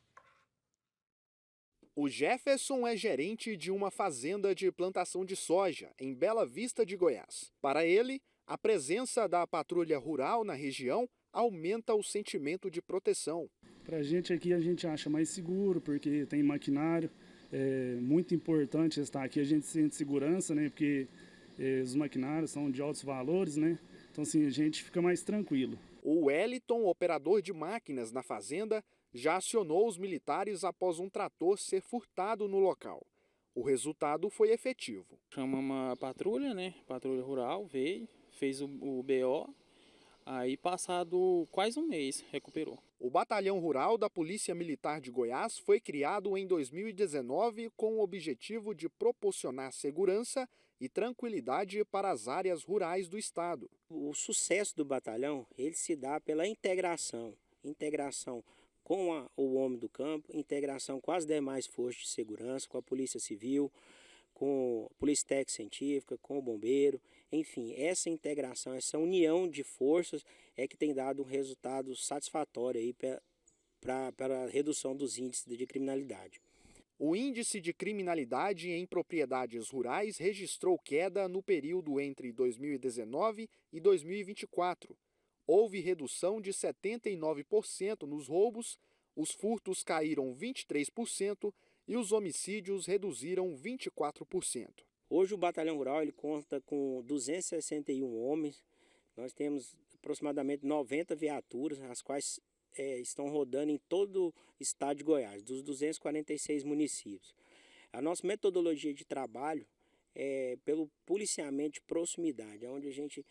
O Jefferson é gerente de uma fazenda de plantação de soja em Bela Vista de Goiás. Para ele, a presença da patrulha rural na região aumenta o sentimento de proteção. Para a gente aqui, a gente acha mais seguro, porque tem maquinário. É muito importante estar aqui, a gente sente segurança, né? Porque os maquinários são de altos valores, né? Então, assim, a gente fica mais tranquilo. O Wellington, operador de máquinas na fazenda, já acionou os militares após um trator ser furtado no local. O resultado foi efetivo. Chamamos a patrulha, né? Patrulha rural, veio, fez o BO, aí passado quase um mês, recuperou. O Batalhão Rural da Polícia Militar de Goiás foi criado em 2019 com o objetivo de proporcionar segurança e tranquilidade para as áreas rurais do estado. O sucesso do batalhão, ele se dá pela integração com o homem do campo, integração com as demais forças de segurança, com a Polícia Civil, com a Polícia Técnica Científica, com o Bombeiro, enfim, essa integração, essa união de forças é que tem dado um resultado satisfatório aí para a redução dos índices de criminalidade. O índice de criminalidade em propriedades rurais registrou queda no período entre 2019 e 2024. Houve redução de 79% nos roubos, os furtos caíram 23% e os homicídios reduziram 24%. Hoje o Batalhão Rural ele conta com 261 homens, nós temos aproximadamente 90 viaturas, as quais estão rodando em todo o estado de Goiás, dos 246 municípios. A nossa metodologia de trabalho é pelo policiamento de proximidade, onde a gente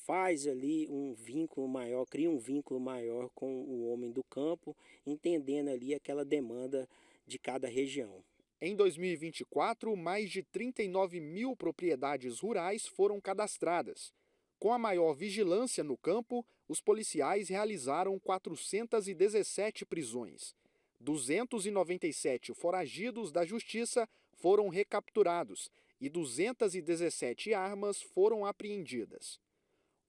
faz ali um vínculo maior, cria um vínculo maior com o homem do campo, entendendo ali aquela demanda de cada região. Em 2024, mais de 39 mil propriedades rurais foram cadastradas. Com a maior vigilância no campo, os policiais realizaram 417 prisões. 297 foragidos da justiça foram recapturados e 217 armas foram apreendidas.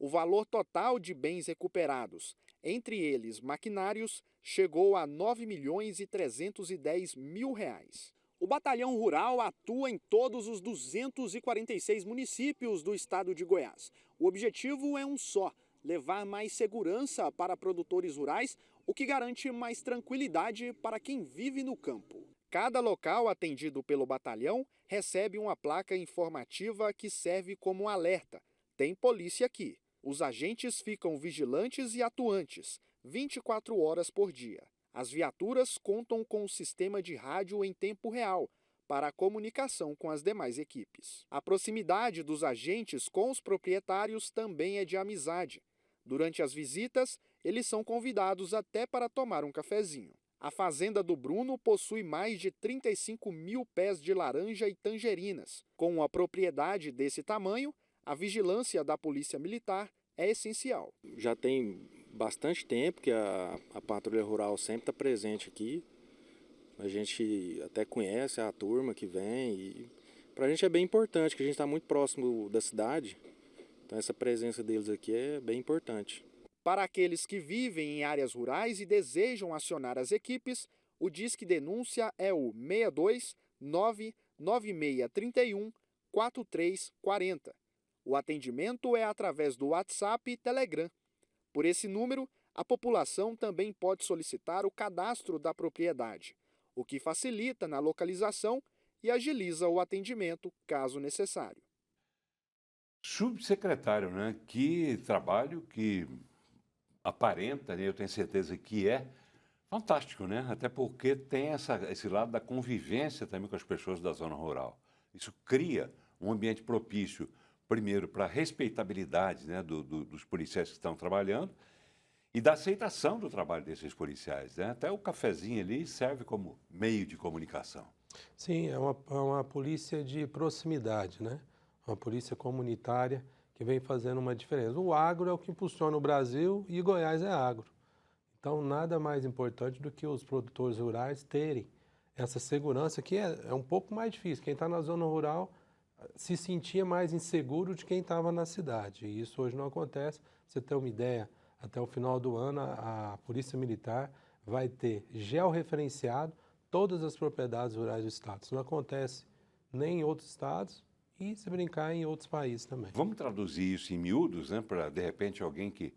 O valor total de bens recuperados, entre eles maquinários, chegou a R$ 9.310.000. O Batalhão Rural atua em todos os 246 municípios do estado de Goiás. O objetivo é um só: levar mais segurança para produtores rurais, o que garante mais tranquilidade para quem vive no campo. Cada local atendido pelo batalhão recebe uma placa informativa que serve como um alerta: tem polícia aqui. Os agentes ficam vigilantes e atuantes, 24 horas por dia. As viaturas contam com um sistema de rádio em tempo real, para a comunicação com as demais equipes. A proximidade dos agentes com os proprietários também é de amizade. Durante as visitas, eles são convidados até para tomar um cafezinho. A fazenda do Bruno possui mais de 35 mil pés de laranja e tangerinas. Com uma propriedade desse tamanho, a vigilância da Polícia Militar é essencial. Já tem bastante tempo que a patrulha rural sempre está presente aqui. A gente até conhece a turma que vem e para a gente é bem importante, que a gente está muito próximo da cidade. Então essa presença deles aqui é bem importante. Para aqueles que vivem em áreas rurais e desejam acionar as equipes, o Disque Denúncia é o 62 99631 4340. O atendimento é através do WhatsApp e Telegram. Por esse número, a população também pode solicitar o cadastro da propriedade, o que facilita na localização e agiliza o atendimento, caso necessário. Subsecretário, né? Que trabalho que aparenta, né? Eu tenho certeza que é fantástico, né? Até porque tem esse lado da convivência também com as pessoas da zona rural. Isso cria um ambiente propício, primeiro, para a respeitabilidade, né, dos policiais que estão trabalhando e da aceitação do trabalho desses policiais, né? Até o cafezinho ali serve como meio de comunicação. Sim, é uma polícia de proximidade, né? Uma polícia comunitária que vem fazendo uma diferença. O agro é o que impulsiona o Brasil e Goiás é agro. Então, nada mais importante do que os produtores rurais terem essa segurança, que é um pouco mais difícil. Quem está na zona rural se sentia mais inseguro de quem estava na cidade. E isso hoje não acontece. Pra você ter uma ideia, até o final do ano, a Polícia Militar vai ter georreferenciado todas as propriedades rurais do estado. Isso não acontece nem em outros estados e, se brincar, em outros países também. Vamos traduzir isso em miúdos, né, para, de repente, alguém que,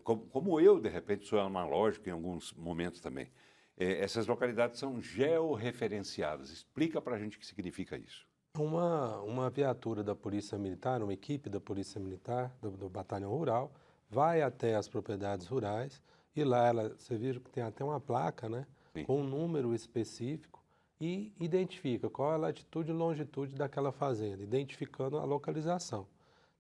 como eu, de repente, sou analógico em alguns momentos também. Essas localidades são georreferenciadas. Explica para a gente o que significa isso. Uma viatura da Polícia Militar, uma equipe da Polícia Militar, do Batalhão Rural, vai até as propriedades rurais e lá você viu que tem até uma placa, né, com um número específico e identifica qual é a latitude e longitude daquela fazenda, identificando a localização.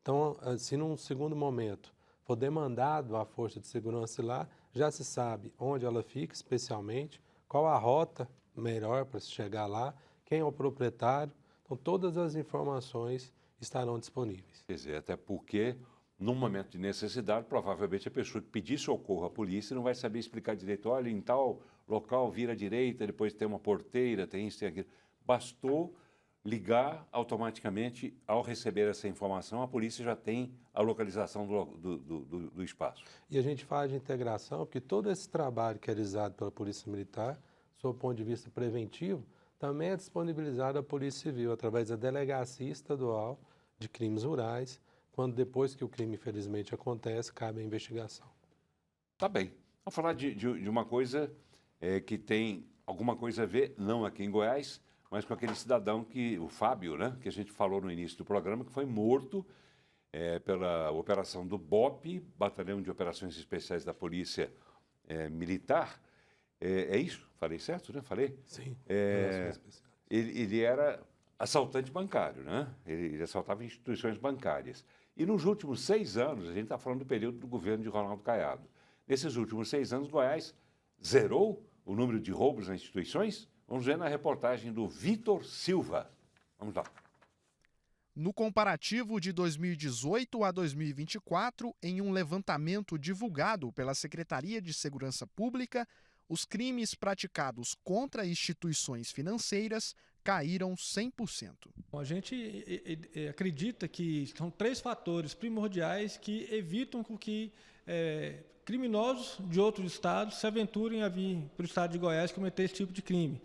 Então, se num segundo momento for demandado a força de segurança lá, já se sabe onde ela fica especialmente, qual a rota melhor para se chegar lá, quem é o proprietário. Então, todas as informações estarão disponíveis. Quer dizer, até porque, num momento de necessidade, provavelmente a pessoa que pedir socorro à polícia não vai saber explicar direito. Olha, em tal local vira à direita, depois tem uma porteira, tem isso, tem aquilo. Bastou ligar automaticamente, ao receber essa informação, a polícia já tem a localização do espaço. E a gente faz de integração, porque todo esse trabalho que é realizado pela Polícia Militar, sob o ponto de vista preventivo, também é disponibilizado à Polícia Civil, através da Delegacia Estadual de Crimes Rurais, quando depois que o crime, infelizmente, acontece, cabe a investigação. Tá bem. Vamos falar de uma coisa que tem alguma coisa a ver, não aqui em Goiás, mas com aquele cidadão o Fábio, né, que a gente falou no início do programa, que foi morto pela operação do BOP, Batalhão de Operações Especiais da Polícia Militar. É isso? Falei certo, né? Falei? Sim. Ele era assaltante bancário, né? Ele assaltava instituições bancárias. E nos últimos 6 anos, a gente está falando do período do governo de Ronaldo Caiado, nesses últimos 6 anos, Goiás zerou o número de roubos nas instituições? Vamos ver na reportagem do Vitor Silva. Vamos lá. No comparativo de 2018 a 2024, em um levantamento divulgado pela Secretaria de Segurança Pública, os crimes praticados contra instituições financeiras caíram 100%. A gente acredita que são 3 fatores primordiais que evitam que criminosos de outros estados se aventurem a vir para o estado de Goiás cometer esse tipo de crime.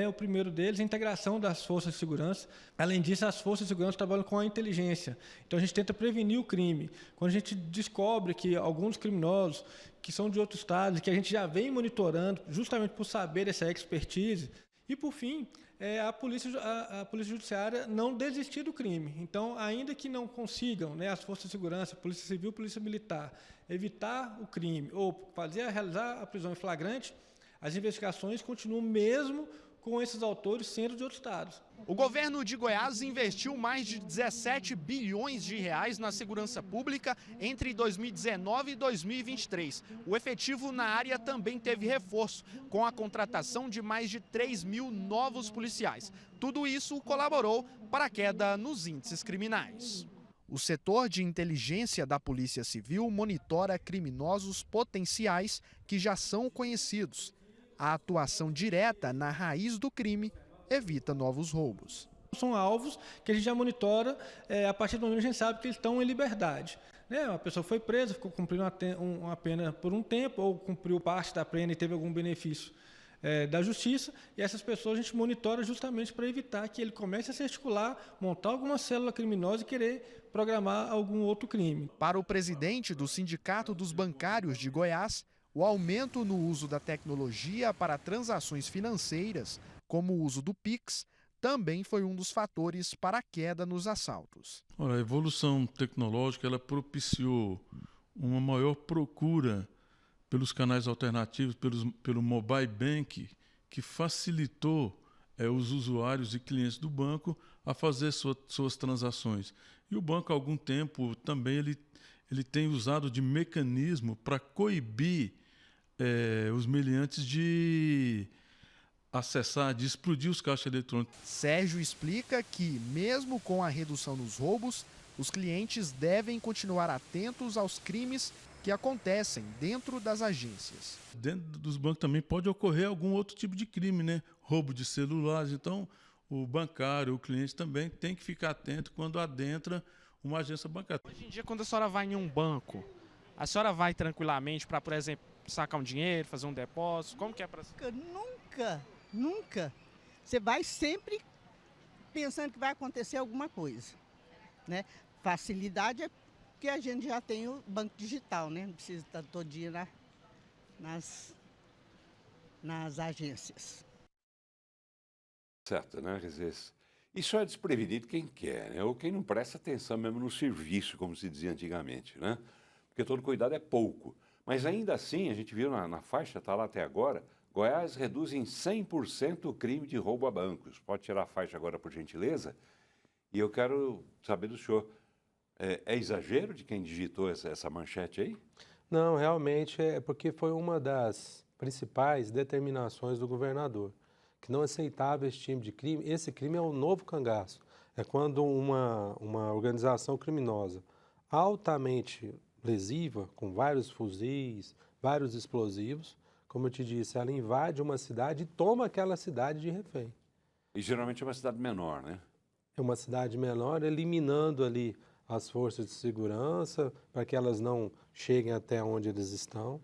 O primeiro deles é a integração das forças de segurança. Além disso, as forças de segurança trabalham com a inteligência. Então, a gente tenta prevenir o crime. Quando a gente descobre que alguns criminosos que são de outros estados, que a gente já vem monitorando, justamente por saber essa expertise. E, por fim, a Polícia Judiciária não desistir do crime. Então, ainda que não consigam, as forças de segurança, Polícia Civil, Polícia Militar, evitar o crime ou realizar a prisão em flagrante, as investigações continuam mesmo com esses autores sendo de outros estados. O governo de Goiás investiu mais de 17 bilhões de reais na segurança pública entre 2019 e 2023. O efetivo na área também teve reforço, com a contratação de mais de 3 mil novos policiais. Tudo isso colaborou para a queda nos índices criminais. O setor de inteligência da Polícia Civil monitora criminosos potenciais que já são conhecidos. A atuação direta na raiz do crime evita novos roubos. São alvos que a gente já monitora a partir do momento que a gente sabe que eles estão em liberdade. Uma pessoa foi presa, ficou cumprindo uma pena por um tempo, ou cumpriu parte da pena e teve algum benefício da justiça, e essas pessoas a gente monitora justamente para evitar que ele comece a se articular, montar alguma célula criminosa e querer programar algum outro crime. Para o presidente do Sindicato dos Bancários de Goiás, o aumento no uso da tecnologia para transações financeiras, como o uso do Pix, também foi um dos fatores para a queda nos assaltos. Olha, a evolução tecnológica ela propiciou uma maior procura pelos canais alternativos, pelo mobile bank, que facilitou os usuários e clientes do banco a fazer suas transações. E o banco, há algum tempo, também ele tem usado de mecanismo para coibir os meliantes de acessar, de explodir os caixas eletrônicos. Sérgio explica que, mesmo com a redução nos roubos, os clientes devem continuar atentos aos crimes que acontecem dentro das agências. Dentro dos bancos também pode ocorrer algum outro tipo de crime, né? Roubo de celulares. Então, o bancário, o cliente também tem que ficar atento quando adentra uma agência bancária. Hoje em dia, quando a senhora vai em um banco, a senhora vai tranquilamente para, por exemplo, sacar um dinheiro, fazer um depósito? Como que é para você? Nunca. Você vai sempre pensando que vai acontecer alguma coisa, né? Facilidade é porque a gente já tem o banco digital, né? Não precisa estar todo dia nas agências. Certo, né? Quer dizer, isso é desprevenido quem quer, né? Ou quem não presta atenção mesmo no serviço, como se dizia antigamente, né? Porque todo cuidado é pouco. Mas ainda assim, a gente viu na faixa, está lá até agora, Goiás reduz em 100% o crime de roubo a bancos. Pode tirar a faixa agora, por gentileza? E eu quero saber do senhor, é exagero de quem digitou essa manchete aí? Não, realmente é porque foi uma das principais determinações do governador, que não aceitava esse tipo de crime. Esse crime é o novo cangaço. É quando uma organização criminosa altamente lesiva, com vários fuzis, vários explosivos, como eu te disse, ela invade uma cidade e toma aquela cidade de refém. E geralmente é uma cidade menor, né? É uma cidade menor, eliminando ali as forças de segurança para que elas não cheguem até onde eles estão.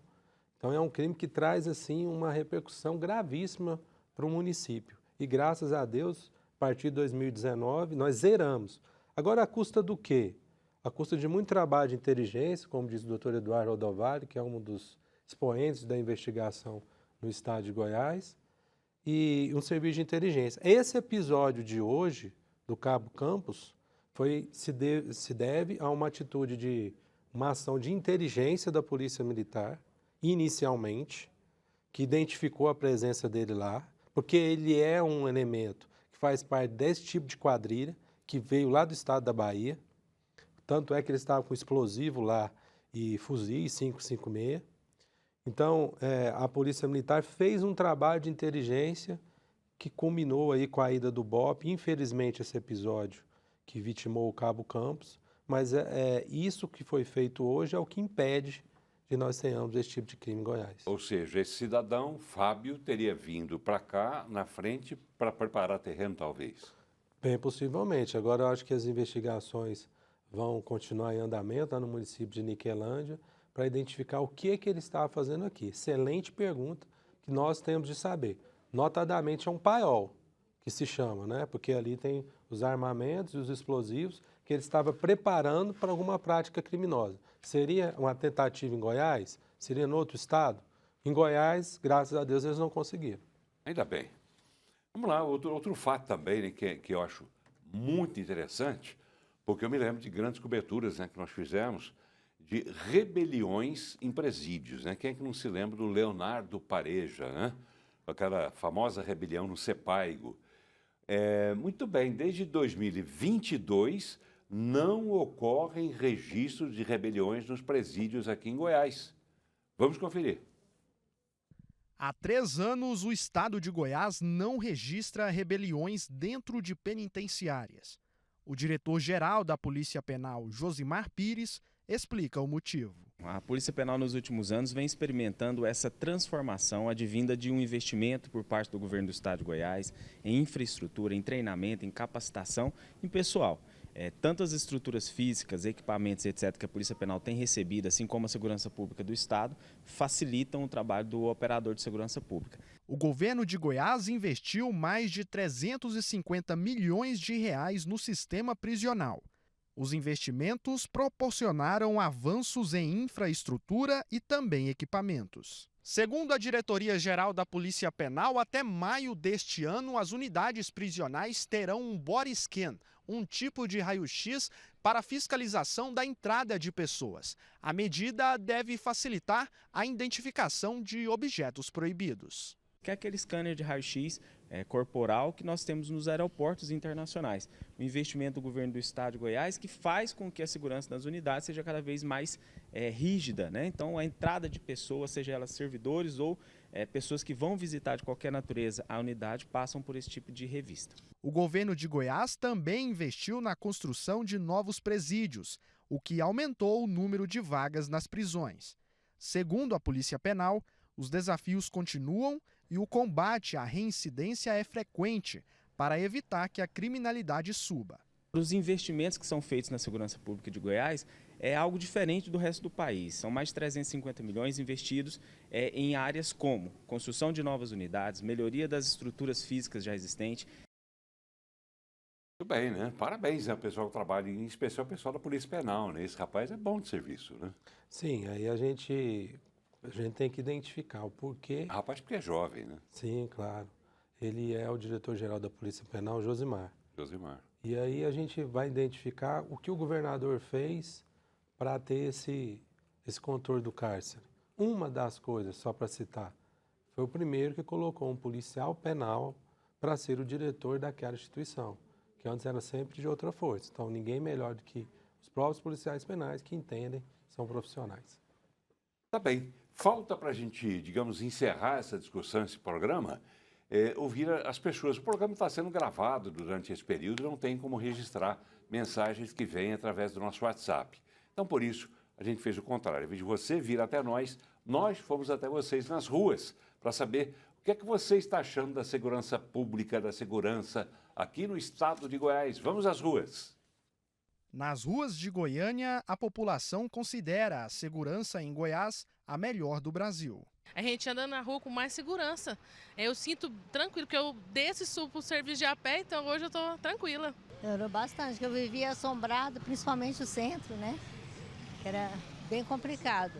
Então é um crime que traz assim uma repercussão gravíssima para o município. E graças a Deus, a partir de 2019, nós zeramos. Agora, a custa do quê? A custa de muito trabalho de inteligência, como diz o Dr. Eduardo Rodovalho, que é um dos expoentes da investigação no estado de Goiás, e um serviço de inteligência. Esse episódio de hoje, do Cabo Campos, se deve a uma atitude de uma ação de inteligência da Polícia Militar, inicialmente, que identificou a presença dele lá, porque ele é um elemento que faz parte desse tipo de quadrilha, que veio lá do estado da Bahia. Tanto é que ele estava com explosivo lá e fuzis 5.56. Então, a Polícia Militar fez um trabalho de inteligência que culminou aí com a ida do BOP. Infelizmente, esse episódio que vitimou o Cabo Campos, mas isso que foi feito hoje é o que impede que nós tenhamos esse tipo de crime em Goiás. Ou seja, esse cidadão, Fábio, teria vindo para cá, na frente, para preparar terreno, talvez? Bem possivelmente. Agora, eu acho que as investigações vão continuar em andamento lá no município de Niquelândia para identificar o que ele estava fazendo aqui. Excelente pergunta que nós temos de saber. Notadamente, é um paiol, que se chama, né? Porque ali tem os armamentos e os explosivos que ele estava preparando para alguma prática criminosa. Seria uma tentativa em Goiás? Seria no outro estado? Em Goiás, graças a Deus, eles não conseguiram. Ainda bem. Vamos lá, outro fato também, né, que eu acho muito interessante, porque eu me lembro de grandes coberturas, né, que nós fizemos de rebeliões em presídios, né? Quem é que não se lembra do Leonardo Pareja, né? aquela famosa rebelião no Sepaigo. Muito bem, desde 2022 não ocorrem registros de rebeliões nos presídios aqui em Goiás. Vamos conferir. Há 3 anos, o estado de Goiás não registra rebeliões dentro de penitenciárias. O diretor-geral da Polícia Penal, Josimar Pires, explica o motivo. A Polícia Penal nos últimos anos vem experimentando essa transformação advinda de um investimento por parte do governo do estado de Goiás em infraestrutura, em treinamento, em capacitação e pessoal. Tanto as estruturas físicas, equipamentos, etc., que a Polícia Penal tem recebido, assim como a segurança pública do estado, facilitam o trabalho do operador de segurança pública. O governo de Goiás investiu mais de 350 milhões de reais no sistema prisional. Os investimentos proporcionaram avanços em infraestrutura e também equipamentos. Segundo a Diretoria-Geral da Polícia Penal, até maio deste ano, as unidades prisionais terão um body scan, um tipo de raio-x para fiscalização da entrada de pessoas. A medida deve facilitar a identificação de objetos proibidos. Que é aquele scanner de raio-x corporal que nós temos nos aeroportos internacionais. O investimento do governo do estado de Goiás que faz com que a segurança das unidades seja cada vez mais rígida, né? Então, a entrada de pessoas, seja elas servidores ou pessoas que vão visitar de qualquer natureza a unidade, passam por esse tipo de revista. O governo de Goiás também investiu na construção de novos presídios, o que aumentou o número de vagas nas prisões. Segundo a Polícia Penal, os desafios continuam e o combate à reincidência é frequente para evitar que a criminalidade suba. Os investimentos que são feitos na segurança pública de Goiás é algo diferente do resto do país. São mais de 350 milhões investidos em áreas como construção de novas unidades, melhoria das estruturas físicas já existentes. Muito bem, né? Parabéns ao pessoal que trabalha, em especial o pessoal da Polícia Penal, né? Esse rapaz é bom de serviço, né? Sim, aí a gente tem que identificar o porquê. Rapaz, porque é jovem, né? Sim, claro. Ele é o diretor-geral da Polícia Penal, Josimar. Josimar. E aí a gente vai identificar o que o governador fez para ter esse controle do cárcere. Uma das coisas, só para citar, foi o primeiro que colocou um policial penal para ser o diretor daquela instituição, que antes era sempre de outra força. Então, ninguém melhor do que os próprios policiais penais que entendem, são profissionais. Tá bem. Falta para a gente, digamos, encerrar essa discussão, esse programa, ouvir as pessoas. O programa está sendo gravado durante esse período, não tem como registrar mensagens que vêm através do nosso WhatsApp. Então, por isso, a gente fez o contrário. Ao invés de você vir até nós fomos até vocês nas ruas para saber o que é que você está achando da segurança pública, da segurança aqui no estado de Goiás. Vamos às ruas. Nas ruas de Goiânia, a população considera a segurança em Goiás a melhor do Brasil. A gente anda na rua com mais segurança. Eu sinto tranquilo, porque eu desço e subo para o serviço de a pé, então hoje eu estou tranquila. Melhorou bastante, que eu vivia assombrado, principalmente o centro, né? Que era bem complicado.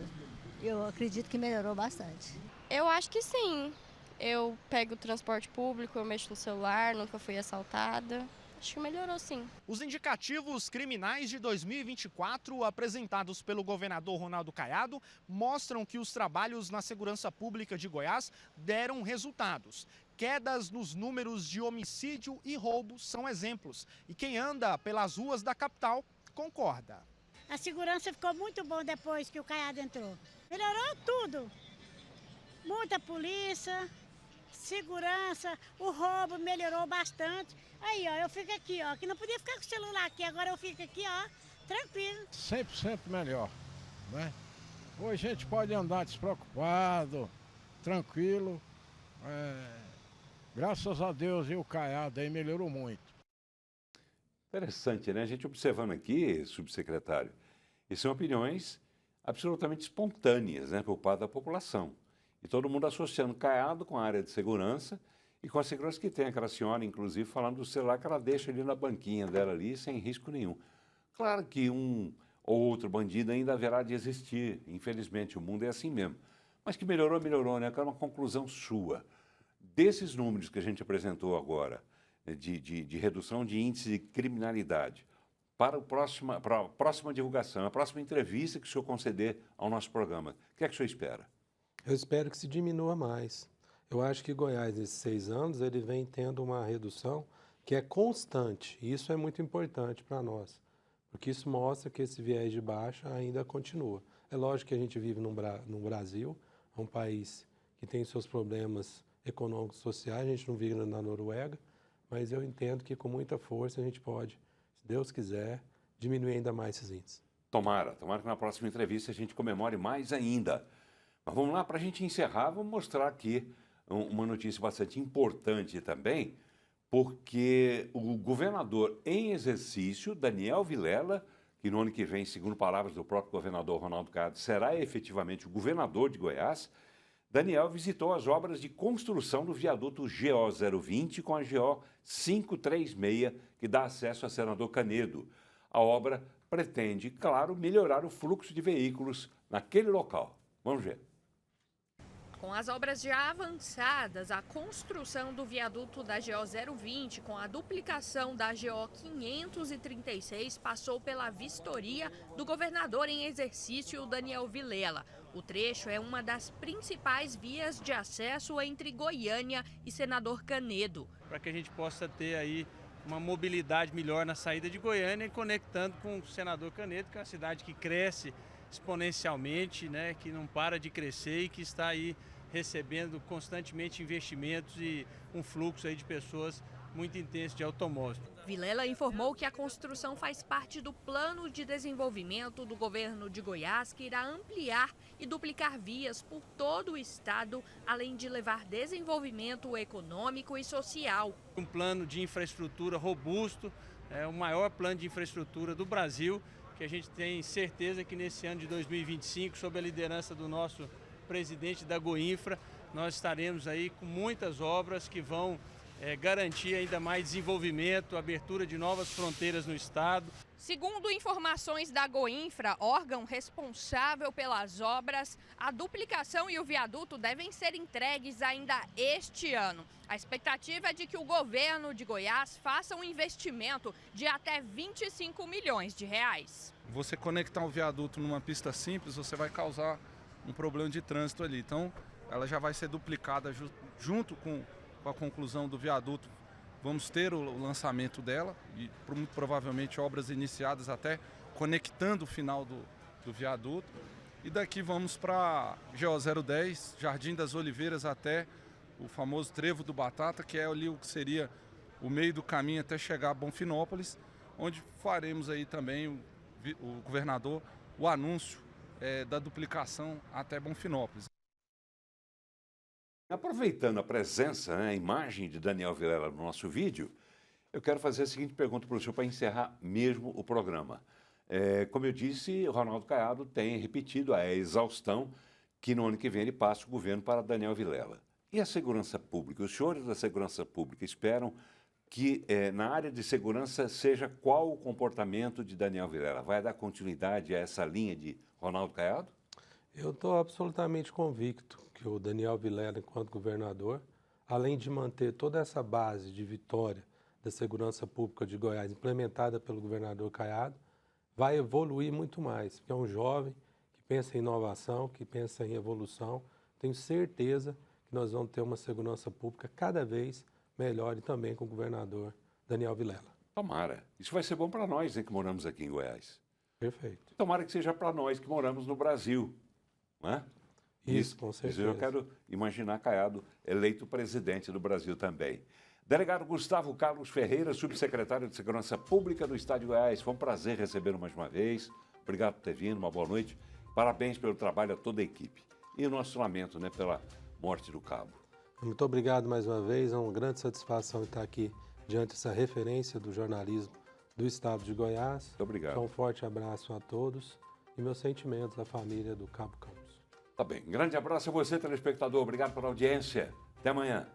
Eu acredito que melhorou bastante. Eu acho que sim. Eu pego o transporte público, eu mexo no celular, nunca fui assaltada. Acho que melhorou sim. Os indicativos criminais de 2024 apresentados pelo governador Ronaldo Caiado mostram que os trabalhos na segurança pública de Goiás deram resultados. Quedas nos números de homicídio e roubo são exemplos. E quem anda pelas ruas da capital concorda. A segurança ficou muito boa depois que o Caiado entrou. Melhorou tudo. Muita polícia, segurança, o roubo melhorou bastante. Aí, ó, eu fico aqui, ó, que não podia ficar com o celular aqui, agora eu fico aqui, ó, tranquilo. 100% melhor, né? Hoje a gente pode andar despreocupado, tranquilo. Graças a Deus e o Caiado aí melhorou muito. Interessante, né? A gente observando aqui, subsecretário, e são opiniões absolutamente espontâneas, né, por parte da população. E todo mundo associando Caiado com a área de segurança e com a segurança que tem aquela senhora, inclusive, falando do celular que ela deixa ali na banquinha dela ali, sem risco nenhum. Claro que um ou outro bandido ainda haverá de existir, infelizmente, o mundo é assim mesmo. Mas que melhorou, melhorou, né? Aquela é uma conclusão sua. Desses números que a gente apresentou agora, de redução de índice de criminalidade, para a próxima divulgação, a próxima entrevista que o senhor conceder ao nosso programa, o que é que o senhor espera? Eu espero que se diminua mais. Eu acho que Goiás, nesses 6 anos, ele vem tendo uma redução que é constante. E isso é muito importante para nós, porque isso mostra que esse viés de baixa ainda continua. É lógico que a gente vive no Brasil, é um país que tem seus problemas econômicos e sociais, a gente não vive na Noruega, mas eu entendo que com muita força a gente pode, se Deus quiser, diminuir ainda mais esses índices. Tomara que na próxima entrevista a gente comemore mais ainda. Mas vamos lá, para a gente encerrar, vamos mostrar aqui uma notícia bastante importante também, porque o governador em exercício, Daniel Vilela, que no ano que vem, segundo palavras do próprio governador Ronaldo Caiado, será efetivamente o governador de Goiás, Daniel visitou as obras de construção do viaduto GO 020 com a GO 536, que dá acesso a Senador Canedo. A obra pretende, claro, melhorar o fluxo de veículos naquele local. Vamos ver. Com as obras já avançadas, a construção do viaduto da GO 020 com a duplicação da GO 536 passou pela vistoria do governador em exercício, Daniel Vilela. O trecho é uma das principais vias de acesso entre Goiânia e Senador Canedo. Para que a gente possa ter aí uma mobilidade melhor na saída de Goiânia e conectando com o Senador Canedo, que é uma cidade que cresce exponencialmente, né, que não para de crescer e que está aí recebendo constantemente investimentos e um fluxo aí de pessoas muito intenso de automóveis. Vilela informou que a construção faz parte do plano de desenvolvimento do governo de Goiás, que irá ampliar e duplicar vias por todo o estado, além de levar desenvolvimento econômico e social. Um plano de infraestrutura robusto, o maior plano de infraestrutura do Brasil, que a gente tem certeza que nesse ano de 2025, sob a liderança do nosso presidente da Goinfra, nós estaremos aí com muitas obras que vão garantir ainda mais desenvolvimento, abertura de novas fronteiras no estado. Segundo informações da Goinfra, órgão responsável pelas obras, a duplicação e o viaduto devem ser entregues ainda este ano. A expectativa é de que o governo de Goiás faça um investimento de até 25 milhões de reais. Você conectar um viaduto numa pista simples, você vai causar um problema de trânsito ali. Então, ela já vai ser duplicada junto com a conclusão do viaduto. Vamos ter o lançamento dela e muito provavelmente obras iniciadas até conectando o final do viaduto. E daqui vamos para GO 010, Jardim das Oliveiras, até o famoso Trevo do Batata, que é ali o que seria o meio do caminho até chegar a Bonfinópolis, onde faremos aí também o governador o anúncio da duplicação até Bonfinópolis. Aproveitando a presença, a imagem de Daniel Vilela no nosso vídeo, eu quero fazer a seguinte pergunta para o senhor para encerrar mesmo o programa. Como eu disse, o Ronaldo Caiado tem repetido a exaustão que no ano que vem ele passa o governo para Daniel Vilela. E a segurança pública? Os senhores da segurança pública esperam que na área de segurança seja qual o comportamento de Daniel Vilela? Vai dar continuidade a essa linha de Ronaldo Caiado? Eu estou absolutamente convicto que o Daniel Vilela, enquanto governador, além de manter toda essa base de vitória da segurança pública de Goiás implementada pelo governador Caiado, vai evoluir muito mais, porque é um jovem que pensa em inovação, que pensa em evolução. Tenho certeza que nós vamos ter uma segurança pública cada vez melhor e também com o governador Daniel Vilela. Tomara. Isso vai ser bom para nós, que moramos aqui em Goiás. Perfeito. Tomara que seja para nós que moramos no Brasil. Não é? Isso, com certeza. Eu quero imaginar Caiado eleito presidente do Brasil também. Delegado Gustavo Carlos Ferreira, subsecretário de Segurança Pública do Estado de Goiás. Foi um prazer recebê-lo mais uma vez. Obrigado por ter vindo, uma boa noite. Parabéns pelo trabalho a toda a equipe. E o nosso lamento, pela morte do cabo. Muito obrigado mais uma vez. É uma grande satisfação estar aqui diante dessa referência do jornalismo do Estado de Goiás. Muito obrigado. Então, um forte abraço a todos e meus sentimentos à família do Cabo Campos. Tá bem. Grande abraço a você, telespectador. Obrigado pela audiência. Até amanhã.